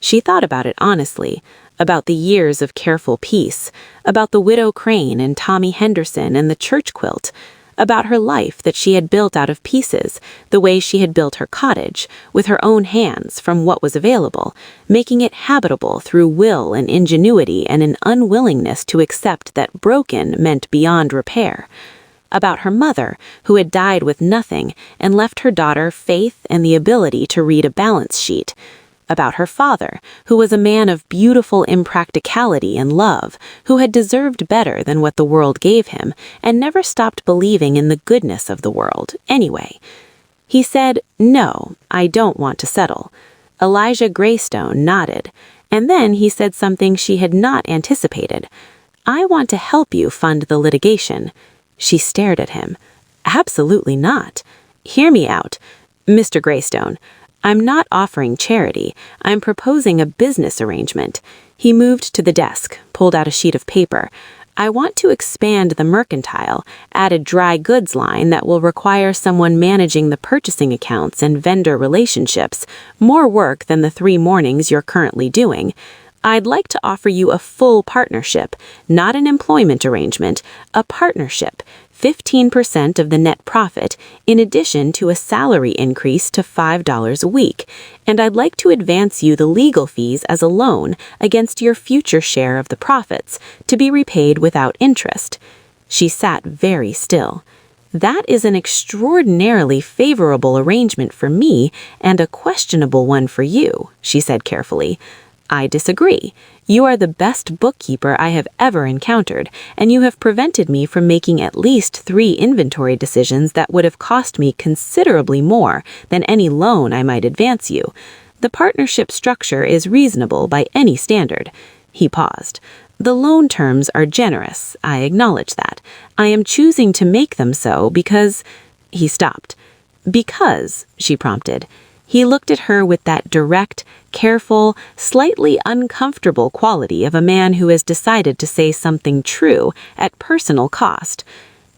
She thought about it honestly, about the years of careful peace, about the widow Crane and Tommy Henderson and the church quilt, about her life that she had built out of pieces, the way she had built her cottage, with her own hands from what was available, making it habitable through will and ingenuity and an unwillingness to accept that broken meant beyond repair. About her mother, who had died with nothing and left her daughter faith and the ability to read a balance sheet. About her father, who was a man of beautiful impracticality and love, who had deserved better than what the world gave him, and never stopped believing in the goodness of the world, anyway. He said, "No, I don't want to settle." Elijah Greystone nodded, and then he said something she had not anticipated. "I want to help you fund the litigation." She stared at him. "Absolutely not. Hear me out. Mr. Greystone, I'm not offering charity. I'm proposing a business arrangement." He moved to the desk, pulled out a sheet of paper. "I want to expand the mercantile, add a dry goods line that will require someone managing the purchasing accounts and vendor relationships, more work than the 3 mornings you're currently doing. I'd like to offer you a full partnership, not an employment arrangement, a partnership, 15% of the net profit, in addition to a salary increase to $5 a week, and I'd like to advance you the legal fees as a loan against your future share of the profits, to be repaid without interest." She sat very still. "That is an extraordinarily favorable arrangement for me and a questionable one for you," she said carefully. "I disagree. You are the best bookkeeper I have ever encountered, and you have prevented me from making at least 3 inventory decisions that would have cost me considerably more than any loan I might advance you. The partnership structure is reasonable by any standard." He paused. "The loan terms are generous, I acknowledge that. I am choosing to make them so because—" He stopped. "Because," she prompted. He looked at her with that direct, careful, slightly uncomfortable quality of a man who has decided to say something true at personal cost.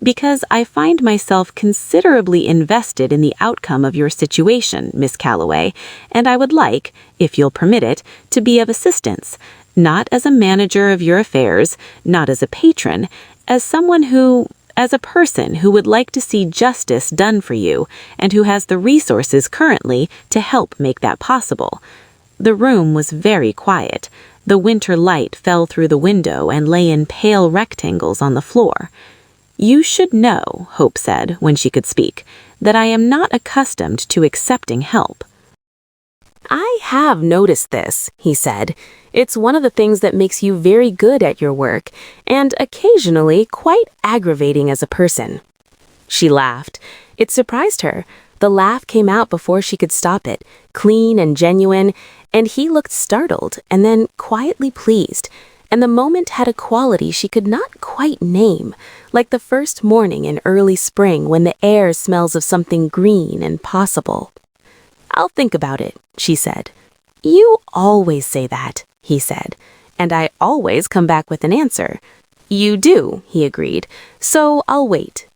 "Because I find myself considerably invested in the outcome of your situation, Miss Calloway, and I would like, if you'll permit it, to be of assistance, not as a manager of your affairs, not as a patron, as someone as a person who would like to see justice done for you, and who has the resources currently to help make that possible." The room was very quiet. The winter light fell through the window and lay in pale rectangles on the floor. "You should know," Hope said, when she could speak, "that I am not accustomed to accepting help." "I have noticed this," he said. "It's one of the things that makes you very good at your work, and occasionally quite aggravating as a person." She laughed. It surprised her. The laugh came out before she could stop it, clean and genuine, and he looked startled and then quietly pleased, and the moment had a quality she could not quite name, like the first morning in early spring when the air smells of something green and possible. "I'll think about it," she said. "You always say that," he said, "and I always come back with an answer." "You do," he agreed, "so I'll wait."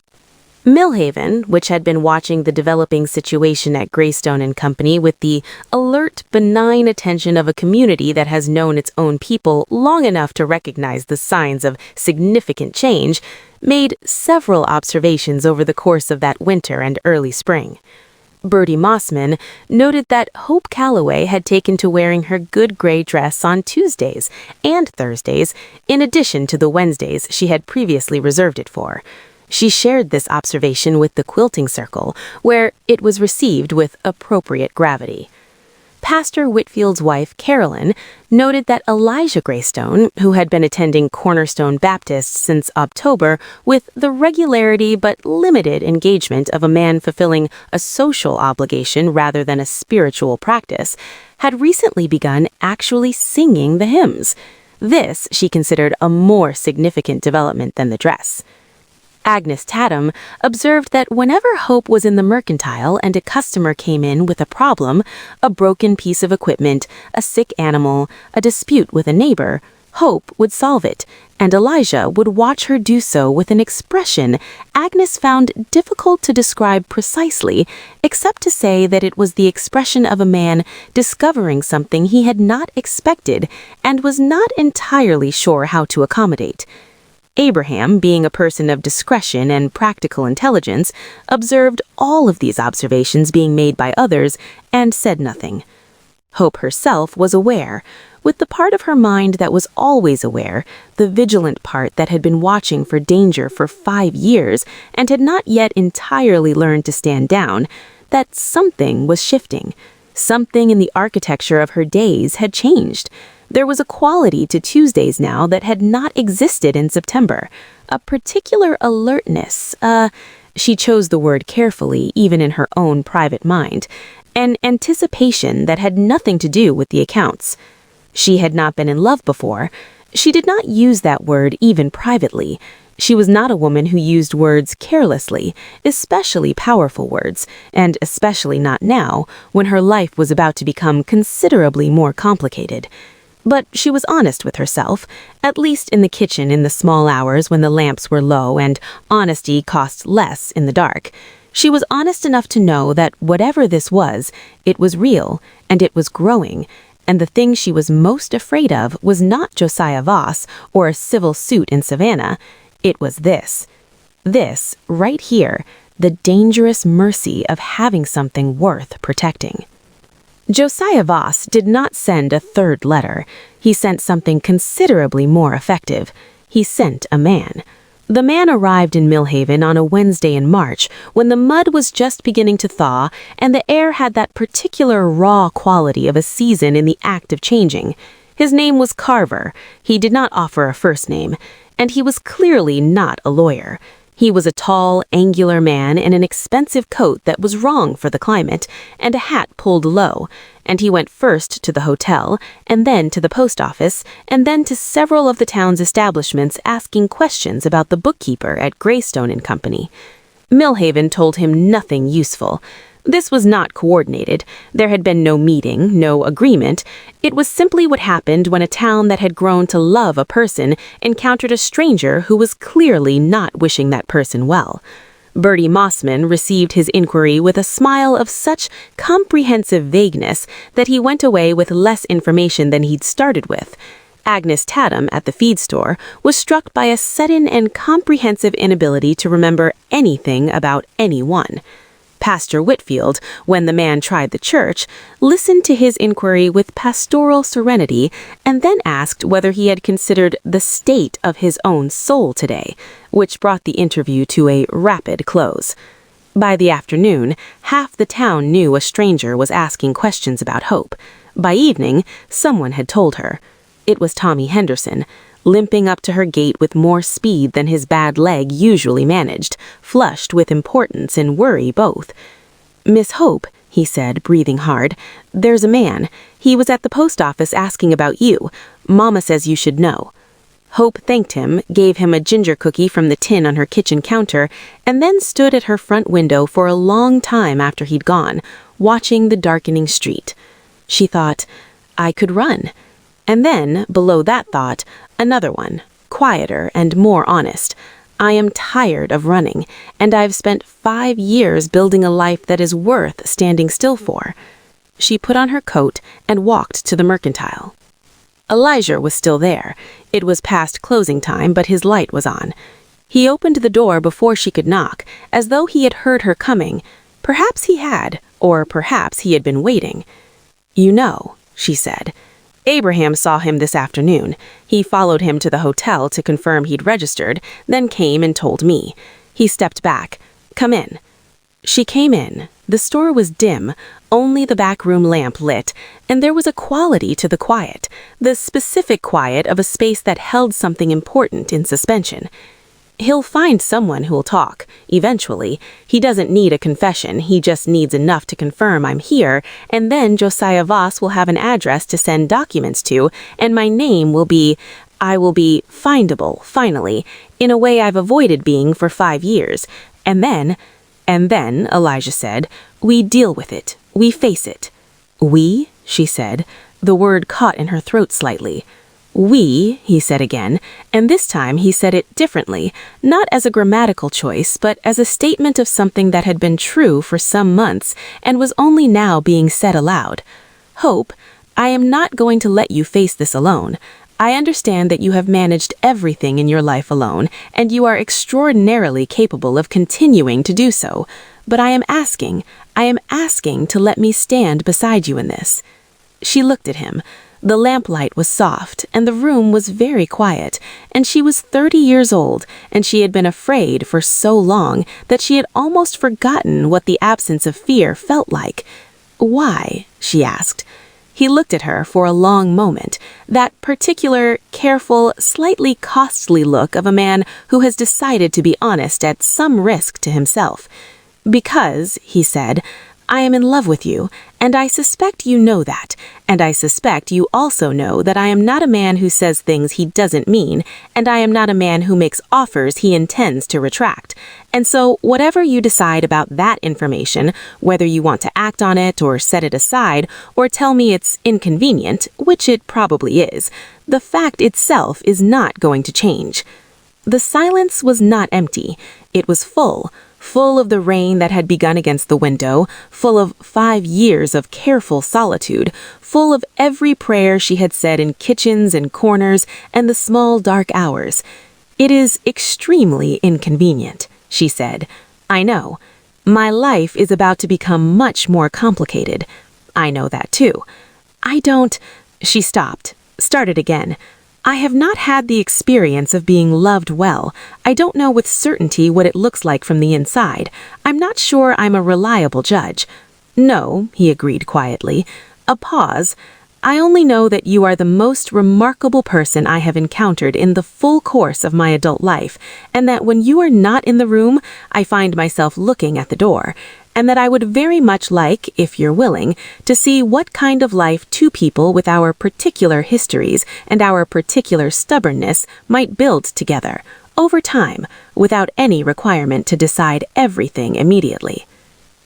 Millhaven, which had been watching the developing situation at Greystone and Company with the alert, benign attention of a community that has known its own people long enough to recognize the signs of significant change, made several observations over the course of that winter and early spring. Bertie Mossman noted that Hope Calloway had taken to wearing her good gray dress on Tuesdays and Thursdays, in addition to the Wednesdays she had previously reserved it for. She shared this observation with the quilting circle, where it was received with appropriate gravity. Pastor Whitfield's wife, Carolyn, noted that Elijah Greystone, who had been attending Cornerstone Baptist since October with the regularity but limited engagement of a man fulfilling a social obligation rather than a spiritual practice, had recently begun actually singing the hymns. This she considered a more significant development than the dress. Agnes Tatum observed that whenever Hope was in the mercantile and a customer came in with a problem, a broken piece of equipment, a sick animal, a dispute with a neighbor, Hope would solve it, and Elijah would watch her do so with an expression Agnes found difficult to describe precisely, except to say that it was the expression of a man discovering something he had not expected and was not entirely sure how to accommodate. Abraham, being a person of discretion and practical intelligence, observed all of these observations being made by others and said nothing. Hope herself was aware, with the part of her mind that was always aware, the vigilant part that had been watching for danger for 5 years and had not yet entirely learned to stand down, that something was shifting. Something in the architecture of her days had changed. There was a quality to Tuesdays now that had not existed in September, a particular alertness, she chose the word carefully even in her own private mind, an anticipation that had nothing to do with the accounts. She had not been in love before. She did not use that word even privately. She was not a woman who used words carelessly, especially powerful words, and especially not now, when her life was about to become considerably more complicated. But she was honest with herself, at least in the kitchen in the small hours when the lamps were low and honesty cost less in the dark. She was honest enough to know that whatever this was, it was real, and it was growing, and the thing she was most afraid of was not Josiah Voss or a civil suit in Savannah. It was this. This, right here, the dangerous mercy of having something worth protecting. Josiah Voss did not send a third letter. He sent something considerably more effective. He sent a man. The man arrived in Millhaven on a Wednesday in March, when the mud was just beginning to thaw and the air had that particular raw quality of a season in the act of changing. His name was Carver. He did not offer a first name, and he was clearly not a lawyer. He was a tall, angular man in an expensive coat that was wrong for the climate, and a hat pulled low, and he went first to the hotel, and then to the post office, and then to several of the town's establishments asking questions about the bookkeeper at Greystone and Company. Millhaven told him nothing useful. This was not coordinated. There had been no meeting, no agreement. It was simply what happened when a town that had grown to love a person encountered a stranger who was clearly not wishing that person well. Bertie Mossman received his inquiry with a smile of such comprehensive vagueness that he went away with less information than he'd started with. Agnes Tatham at the feed store was struck by a sudden and comprehensive inability to remember anything about anyone. Pastor Whitfield, when the man tried the church, listened to his inquiry with pastoral serenity and then asked whether he had considered the state of his own soul today, which brought the interview to a rapid close. By the afternoon, half the town knew a stranger was asking questions about Hope. By evening, someone had told her. It was Tommy Henderson, limping up to her gate with more speed than his bad leg usually managed, flushed with importance and worry both. "Miss Hope," he said, breathing hard, "there's a man. He was at the post office asking about you. Mama says you should know." Hope thanked him, gave him a ginger cookie from the tin on her kitchen counter, and then stood at her front window for a long time after he'd gone, watching the darkening street. She thought, I could run. And then, below that thought, another one, quieter and more honest. I am tired of running, and I've spent 5 years building a life that is worth standing still for. She put on her coat and walked to the mercantile. Elijah was still there. It was past closing time, but his light was on. He opened the door before she could knock, as though he had heard her coming. Perhaps he had, or perhaps he had been waiting. "You know," she said. "Abraham saw him this afternoon. He followed him to the hotel to confirm he'd registered, then came and told me. He stepped back. Come in." She came in. The store was dim, only the back room lamp lit, and there was a quality to the quiet, the specific quiet of a space that held something important in suspension. He'll find someone who'll talk, eventually. He doesn't need a confession, he just needs enough to confirm I'm here, and then Josiah Voss will have an address to send documents to, and my name will be, I will be findable, finally, in a way I've avoided being for 5 years. And then, Elijah said, we deal with it, we face it. We? She said. The word caught in her throat slightly. "We," he said again, and this time he said it differently, not as a grammatical choice, but as a statement of something that had been true for some months and was only now being said aloud. "Hope, I am not going to let you face this alone. I understand that you have managed everything in your life alone, and you are extraordinarily capable of continuing to do so. But I am asking to let me stand beside you in this." She looked at him. The lamplight was soft, and the room was very quiet, and she was 30 years old, and she had been afraid for so long that she had almost forgotten what the absence of fear felt like. "Why?" she asked. He looked at her for a long moment, that particular, careful, slightly costly look of a man who has decided to be honest at some risk to himself. "Because," he said, "I am in love with you, and I suspect you know that, and I suspect you also know that I am not a man who says things he doesn't mean, and I am not a man who makes offers he intends to retract. And so whatever you decide about that information, whether you want to act on it or set it aside, or tell me it's inconvenient, which it probably is, the fact itself is not going to change." The silence was not empty. It was full of the rain that had begun against the window, full of 5 years of careful solitude, full of every prayer she had said in kitchens and corners and the small dark hours. "It is extremely inconvenient," she said. "I know. My life is about to become much more complicated. I know that too. I don't—" She stopped, started again. "I have not had the experience of being loved well. I don't know with certainty what it looks like from the inside. I'm not sure I'm a reliable judge." "No," he agreed quietly. A pause. "I only know that you are the most remarkable person I have encountered in the full course of my adult life, and that when you are not in the room, I find myself looking at the door. And that I would very much like, if you're willing, to see what kind of life two people with our particular histories and our particular stubbornness might build together, over time, without any requirement to decide everything immediately."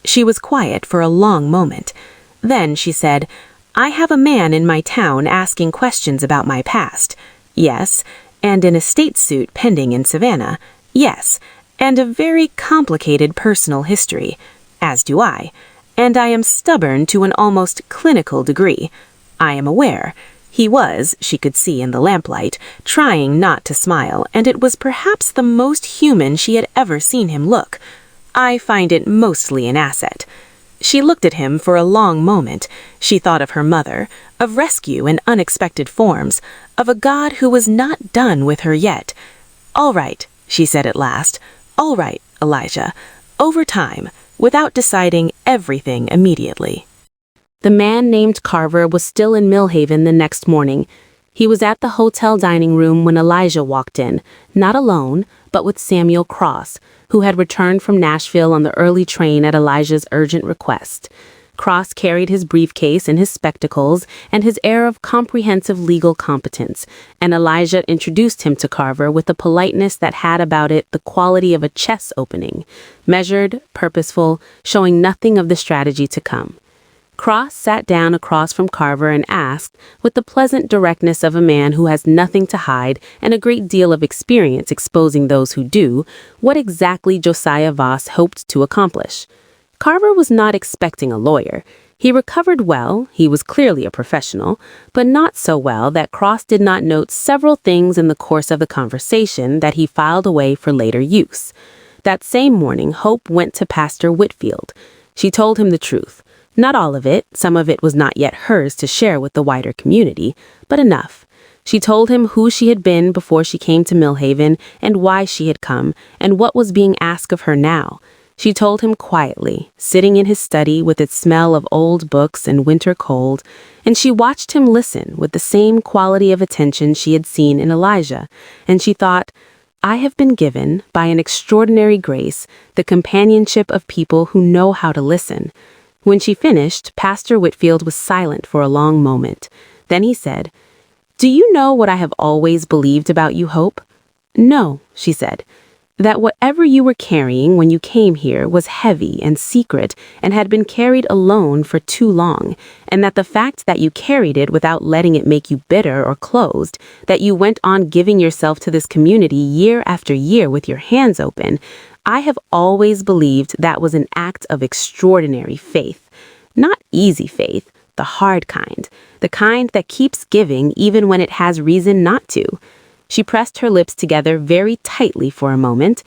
She was quiet for a long moment. Then she said, "I have a man in my town asking questions about my past. Yes, and an estate suit pending in Savannah. Yes, and a very complicated personal history. As do I, and I am stubborn to an almost clinical degree. I am aware." He was, she could see in the lamplight, trying not to smile, and it was perhaps the most human she had ever seen him look. "I find it mostly an asset." She looked at him for a long moment. She thought of her mother, of rescue in unexpected forms, of a God who was not done with her yet. "All right," she said at last. "All right, Elijah. Over time, without deciding everything immediately." The man named Carver was still in Millhaven the next morning. He was at the hotel dining room when Elijah walked in, not alone, but with Samuel Cross, who had returned from Nashville on the early train at Elijah's urgent request. Cross carried his briefcase and his spectacles and his air of comprehensive legal competence, and Elijah introduced him to Carver with a politeness that had about it the quality of a chess opening, measured, purposeful, showing nothing of the strategy to come. Cross sat down across from Carver and asked, with the pleasant directness of a man who has nothing to hide and a great deal of experience exposing those who do, what exactly Josiah Voss hoped to accomplish. Carver was not expecting a lawyer. He recovered well, he was clearly a professional, but not so well that Cross did not note several things in the course of the conversation that he filed away for later use. That same morning, Hope went to Pastor Whitfield. She told him the truth. Not all of it, some of it was not yet hers to share with the wider community, but enough. She told him who she had been before she came to Millhaven and why she had come and what was being asked of her now. She told him quietly, sitting in his study with its smell of old books and winter cold, and she watched him listen with the same quality of attention she had seen in Elijah, and she thought, "I have been given, by an extraordinary grace, the companionship of people who know how to listen." When she finished, Pastor Whitfield was silent for a long moment. Then he said, "Do you know what I have always believed about you, Hope?" "No," she said. That whatever you were carrying when you came here was heavy and secret and had been carried alone for too long, and that the fact that you carried it without letting it make you bitter or closed, that you went on giving yourself to this community year after year with your hands open, I have always believed that was an act of extraordinary faith. Not easy faith, the hard kind, the kind that keeps giving even when it has reason not to. She pressed her lips together very tightly for a moment.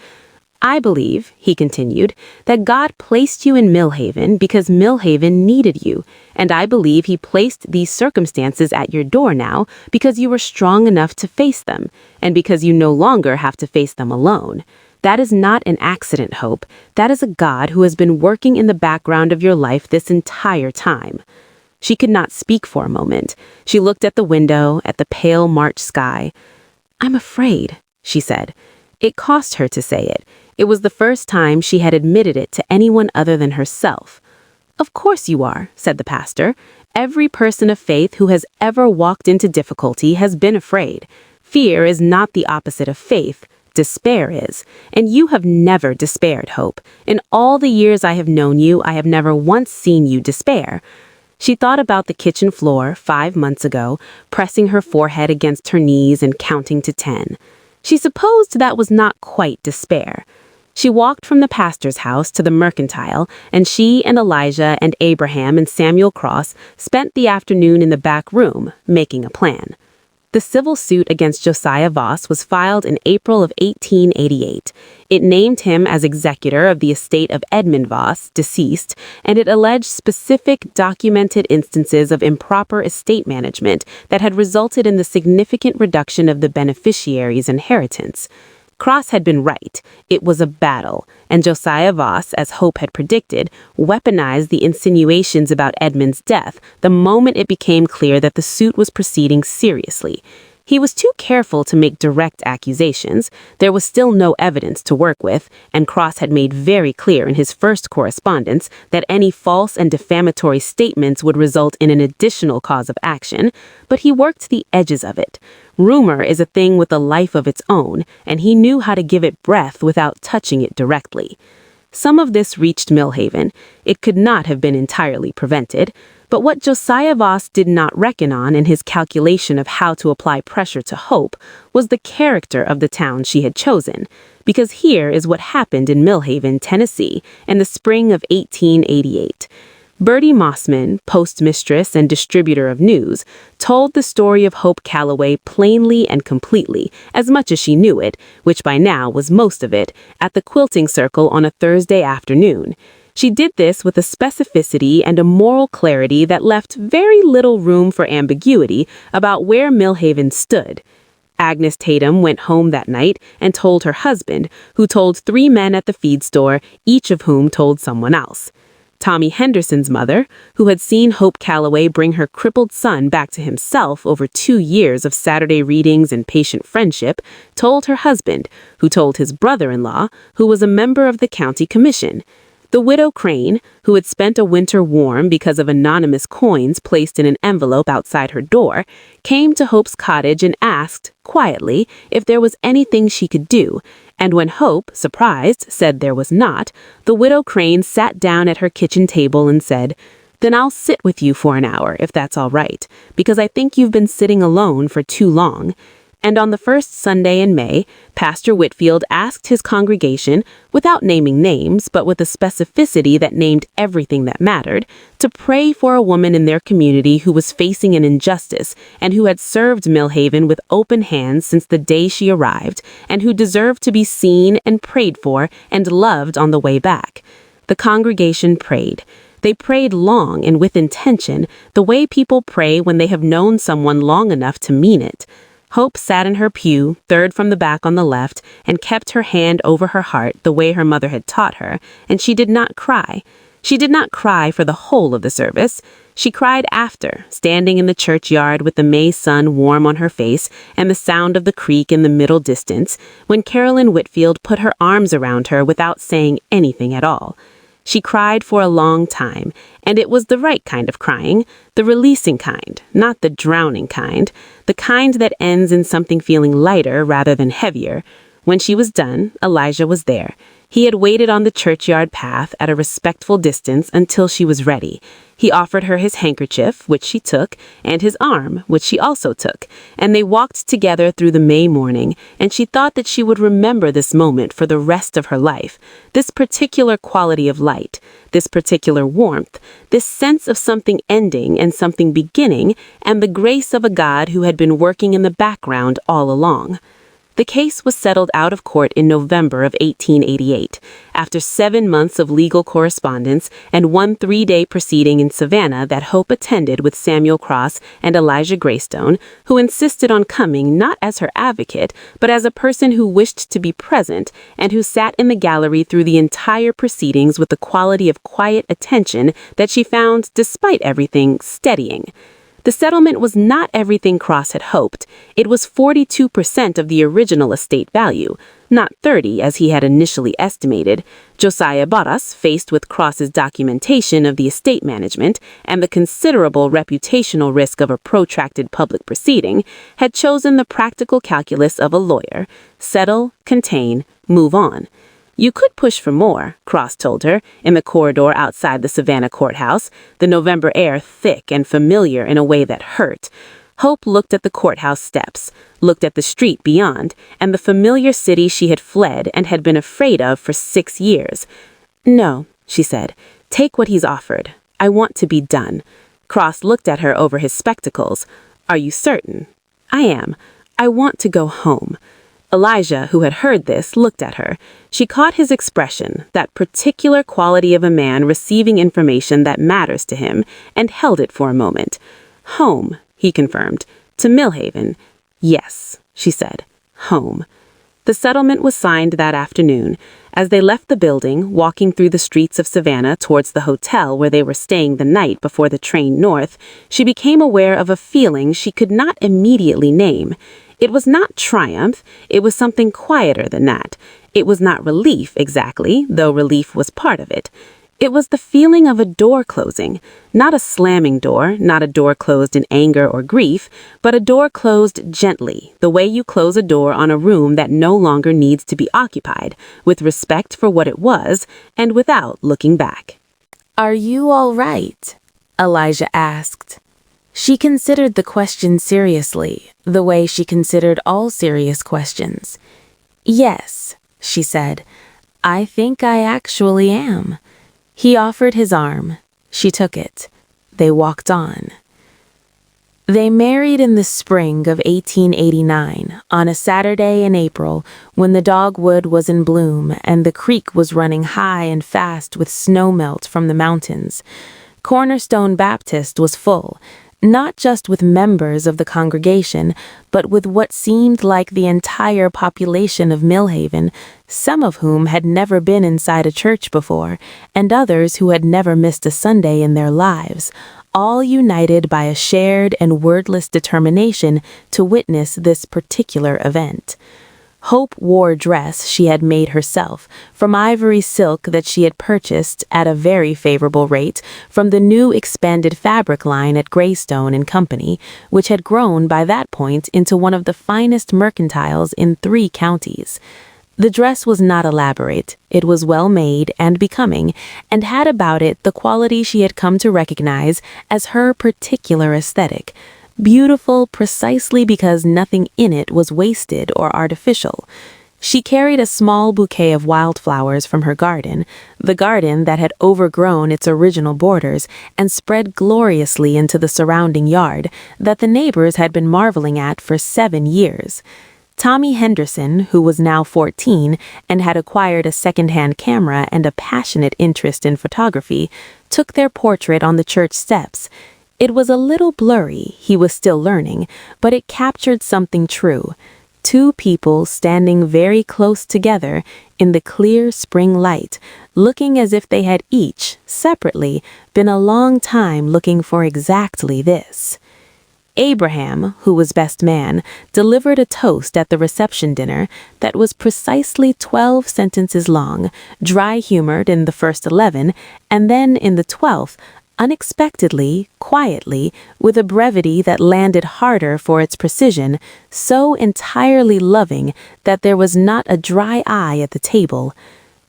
I believe, he continued, that God placed you in Millhaven because Millhaven needed you, and I believe he placed these circumstances at your door now because you were strong enough to face them, and because you no longer have to face them alone. That is not an accident, Hope. That is a God who has been working in the background of your life this entire time. She could not speak for a moment. She looked at the window, at the pale March sky. "I'm afraid," she said. It cost her to say it. It was the first time she had admitted it to anyone other than herself. "Of course you are," said the pastor. "Every person of faith who has ever walked into difficulty has been afraid. Fear is not the opposite of faith. Despair is. And you have never despaired, Hope. In all the years I have known you, I have never once seen you despair." She thought about the kitchen floor 5 months ago, pressing her forehead against her knees and counting to 10. She supposed that was not quite despair. She walked from the pastor's house to the mercantile, and she and Elijah and Abraham and Samuel Cross spent the afternoon in the back room, making a plan. The civil suit against Josiah Voss was filed in April of 1888. It named him as executor of the estate of Edmund Voss, deceased, and it alleged specific documented instances of improper estate management that had resulted in the significant reduction of the beneficiary's inheritance. Cross had been right. It was a battle, and Josiah Voss, as Hope had predicted, weaponized the insinuations about Edmund's death the moment it became clear that the suit was proceeding seriously. He was too careful to make direct accusations. There was still no evidence to work with, and Cross had made very clear in his first correspondence that any false and defamatory statements would result in an additional cause of action, but he worked the edges of it. Rumor is a thing with a life of its own, and he knew how to give it breath without touching it directly. Some of this reached Millhaven. It could not have been entirely prevented. But what Josiah Voss did not reckon on in his calculation of how to apply pressure to Hope was the character of the town she had chosen. Because here is what happened in Millhaven, Tennessee, in the spring of 1888. Bertie Mossman, postmistress and distributor of news, told the story of Hope Calloway plainly and completely, as much as she knew it, which by now was most of it, at the quilting circle on a Thursday afternoon. She did this with a specificity and a moral clarity that left very little room for ambiguity about where Millhaven stood. Agnes Tatum went home that night and told her husband, who told 3 men at the feed store, each of whom told someone else. Tommy Henderson's mother, who had seen Hope Calloway bring her crippled son back to himself over 2 years of Saturday readings and patient friendship, told her husband, who told his brother-in-law, who was a member of the county commission. The widow Crane, who had spent a winter warm because of anonymous coins placed in an envelope outside her door, came to Hope's cottage and asked, quietly, if there was anything she could do, and when Hope, surprised, said there was not, the widow Crane sat down at her kitchen table and said, "Then I'll sit with you for an hour, if that's all right, because I think you've been sitting alone for too long." And on the first Sunday in May, Pastor Whitfield asked his congregation, without naming names, but with a specificity that named everything that mattered, to pray for a woman in their community who was facing an injustice and who had served Millhaven with open hands since the day she arrived, and who deserved to be seen and prayed for and loved on the way back. The congregation prayed. They prayed long and with intention, the way people pray when they have known someone long enough to mean it. Hope sat in her pew, third from the back on the left, and kept her hand over her heart the way her mother had taught her, and she did not cry. She did not cry for the whole of the service. She cried after, standing in the churchyard with the May sun warm on her face and the sound of the creek in the middle distance, when Carolyn Whitfield put her arms around her without saying anything at all. She cried for a long time, and it was the right kind of crying, the releasing kind, not the drowning kind, the kind that ends in something feeling lighter rather than heavier. When she was done, Elijah was there. He had waited on the churchyard path at a respectful distance until she was ready. He offered her his handkerchief, which she took, and his arm, which she also took, and they walked together through the May morning, and she thought that she would remember this moment for the rest of her life. This particular quality of light, this particular warmth, this sense of something ending and something beginning, and the grace of a God who had been working in the background all along. The case was settled out of court in November of 1888, after 7 months of legal correspondence and one 3-day proceeding in Savannah that Hope attended with Samuel Cross and Elijah Greystone, who insisted on coming not as her advocate, but as a person who wished to be present and who sat in the gallery through the entire proceedings with the quality of quiet attention that she found, despite everything, steadying. The settlement was not everything Cross had hoped. It was 42% of the original estate value, not 30 as he had initially estimated. Josiah Barras, faced with Cross's documentation of the estate management and the considerable reputational risk of a protracted public proceeding, had chosen the practical calculus of a lawyer: settle, contain, move on. You could push for more, Cross told her, in the corridor outside the Savannah courthouse, the November air thick and familiar in a way that hurt. Hope looked at the courthouse steps, looked at the street beyond, and the familiar city she had fled and had been afraid of for 6 years. "No," she said, "take what he's offered. I want to be done." Cross looked at her over his spectacles. "Are you certain?" "I am. I want to go home." Elijah, who had heard this, looked at her. She caught his expression, that particular quality of a man receiving information that matters to him, and held it for a moment. "Home," he confirmed. "To Millhaven." "Yes," she said. "Home." The settlement was signed that afternoon. As they left the building, walking through the streets of Savannah towards the hotel where they were staying the night before the train north, she became aware of a feeling she could not immediately name. It was not triumph, it was something quieter than that. It was not relief exactly, though relief was part of it. It was the feeling of a door closing, not a slamming door, not a door closed in anger or grief, but a door closed gently, the way you close a door on a room that no longer needs to be occupied, with respect for what it was, and without looking back. "Are you all right?" Elijah asked. She considered the question seriously, the way she considered all serious questions. "Yes," she said, "I think I actually am." He offered his arm. She took it. They walked on. They married in the spring of 1889, on a Saturday in April, when the dogwood was in bloom and the creek was running high and fast with snowmelt from the mountains. Cornerstone Baptist was full, not just with members of the congregation, but with what seemed like the entire population of Millhaven, some of whom had never been inside a church before, and others who had never missed a Sunday in their lives, all united by a shared and wordless determination to witness this particular event. Hope wore a dress she had made herself, from ivory silk that she had purchased at a very favorable rate from the new expanded fabric line at Greystone and Company, which had grown by that point into one of the finest mercantiles in 3 counties. The dress was not elaborate, it was well made and becoming, and had about it the quality she had come to recognize as her particular aesthetic. Beautiful precisely because nothing in it was wasted or artificial. She carried a small bouquet of wildflowers from her garden, the garden that had overgrown its original borders and spread gloriously into the surrounding yard that the neighbors had been marveling at for 7 years. Tommy Henderson, who was now 14 and had acquired a second-hand camera and a passionate interest in photography, took their portrait on the church steps. It was a little blurry, he was still learning, but it captured something true. 2 people standing very close together in the clear spring light, looking as if they had each, separately, been a long time looking for exactly this. Abraham, who was best man, delivered a toast at the reception dinner that was precisely 12 sentences long, dry-humored in the first 11, and then in the 12th, unexpectedly, quietly, with a brevity that landed harder for its precision, so entirely loving that there was not a dry eye at the table.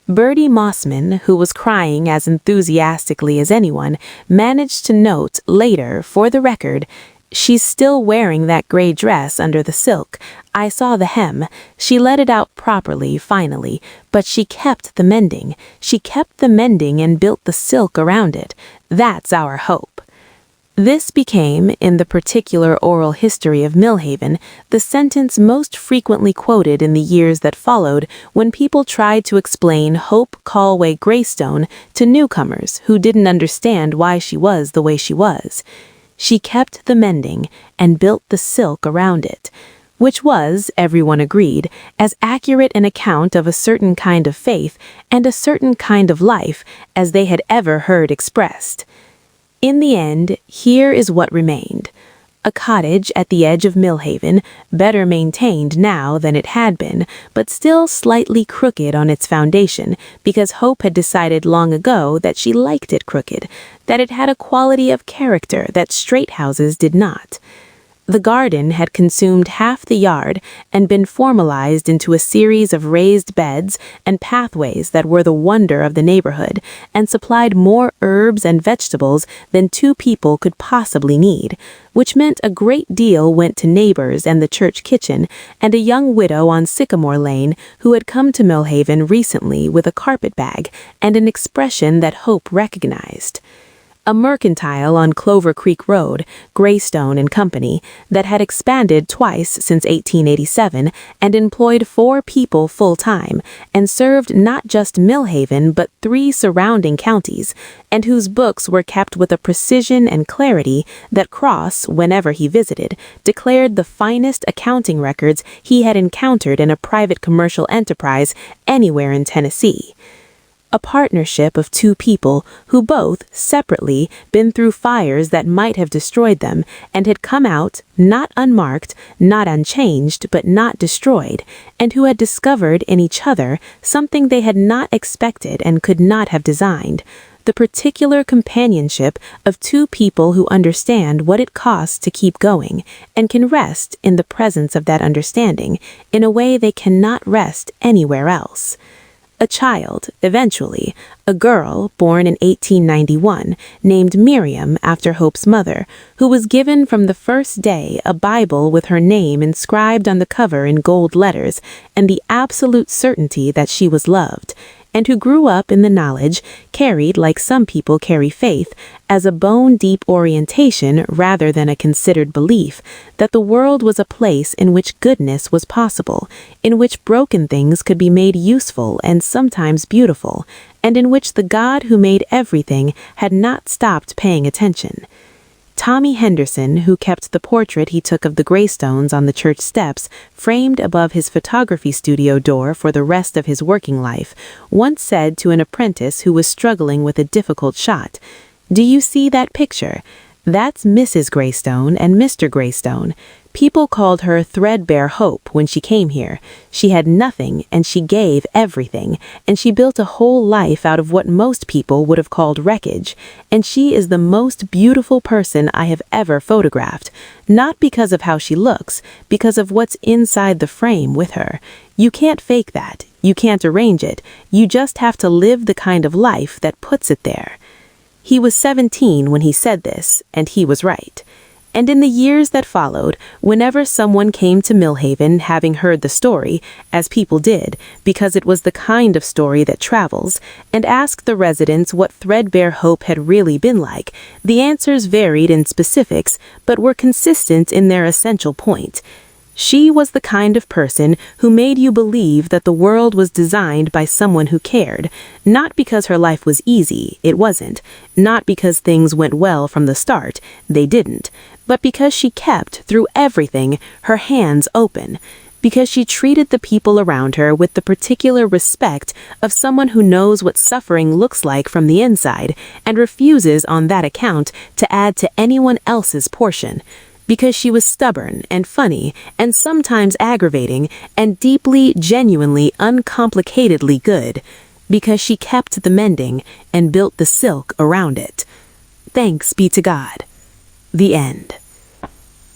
Bertie Mossman, who was crying as enthusiastically as anyone, managed to note later, for the record, "She's still wearing that gray dress under the silk. I saw the hem. She let it out properly, finally, but she kept the mending. She kept the mending and built the silk around it. That's our hope." This became, in the particular oral history of Millhaven, the sentence most frequently quoted in the years that followed when people tried to explain Hope Callway Greystone to newcomers who didn't understand why she was the way she was. She kept the mending and built the silk around it, which was, everyone agreed, as accurate an account of a certain kind of faith and a certain kind of life as they had ever heard expressed. In the end, here is what remained. A cottage at the edge of Millhaven, better maintained now than it had been, but still slightly crooked on its foundation, because Hope had decided long ago that she liked it crooked, that it had a quality of character that straight houses did not. The garden had consumed half the yard and been formalized into a series of raised beds and pathways that were the wonder of the neighborhood and supplied more herbs and vegetables than two people could possibly need, which meant a great deal went to neighbors and the church kitchen and a young widow on Sycamore Lane who had come to Millhaven recently with a carpet bag and an expression that Hope recognized. A mercantile on Clover Creek Road, Greystone and Company, that had expanded twice since 1887 and employed 4 people full-time and served not just Millhaven but 3 surrounding counties, and whose books were kept with a precision and clarity that Cross, whenever he visited, declared the finest accounting records he had encountered in a private commercial enterprise anywhere in Tennessee. A partnership of 2 people who both, separately, been through fires that might have destroyed them and had come out, not unmarked, not unchanged, but not destroyed, and who had discovered in each other something they had not expected and could not have designed. The particular companionship of 2 people who understand what it costs to keep going and can rest in the presence of that understanding in a way they cannot rest anywhere else. A child, eventually, a girl born in 1891, named Miriam after Hope's mother, who was given from the first day a Bible with her name inscribed on the cover in gold letters and the absolute certainty that she was loved, and who grew up in the knowledge, carried like some people carry faith, as a bone-deep orientation rather than a considered belief, that the world was a place in which goodness was possible, in which broken things could be made useful and sometimes beautiful, and in which the God who made everything had not stopped paying attention. Tommy Henderson, who kept the portrait he took of the Greystones on the church steps, framed above his photography studio door for the rest of his working life, once said to an apprentice who was struggling with a difficult shot, "Do you see that picture? That's Mrs. Greystone and Mr. Greystone. People called her Threadbare Hope when she came here. She had nothing and she gave everything, and she built a whole life out of what most people would have called wreckage, and she is the most beautiful person I have ever photographed, not because of how she looks, because of what's inside the frame with her. You can't fake that. You can't arrange it. You just have to live the kind of life that puts it there." He was 17 when he said this, and he was right. And in the years that followed, whenever someone came to Millhaven having heard the story, as people did, because it was the kind of story that travels, and asked the residents what Threadbare Hope had really been like, the answers varied in specifics, but were consistent in their essential point. She was the kind of person who made you believe that the world was designed by someone who cared, not because her life was easy, it wasn't, not because things went well from the start, they didn't, but because she kept, through everything, her hands open, because she treated the people around her with the particular respect of someone who knows what suffering looks like from the inside and refuses on that account to add to anyone else's portion, because she was stubborn and funny and sometimes aggravating and deeply, genuinely, uncomplicatedly good, because she kept the mending and built the silk around it. Thanks be to God. The end.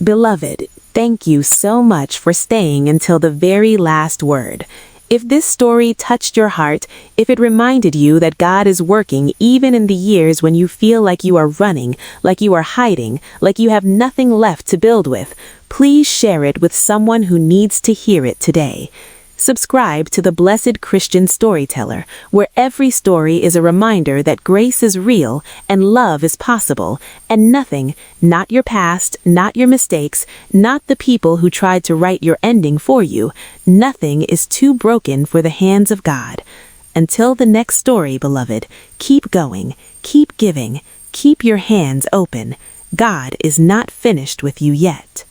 Beloved, thank you so much for staying until the very last word. If this story touched your heart, if it reminded you that God is working even in the years when you feel like you are running, like you are hiding, like you have nothing left to build with, please share it with someone who needs to hear it today. Subscribe to the Blessed Christian Storyteller, where every story is a reminder that grace is real and love is possible, and nothing, not your past, not your mistakes, not the people who tried to write your ending for you, nothing is too broken for the hands of God. Until the next story, beloved, keep going, keep giving, keep your hands open. God is not finished with you yet.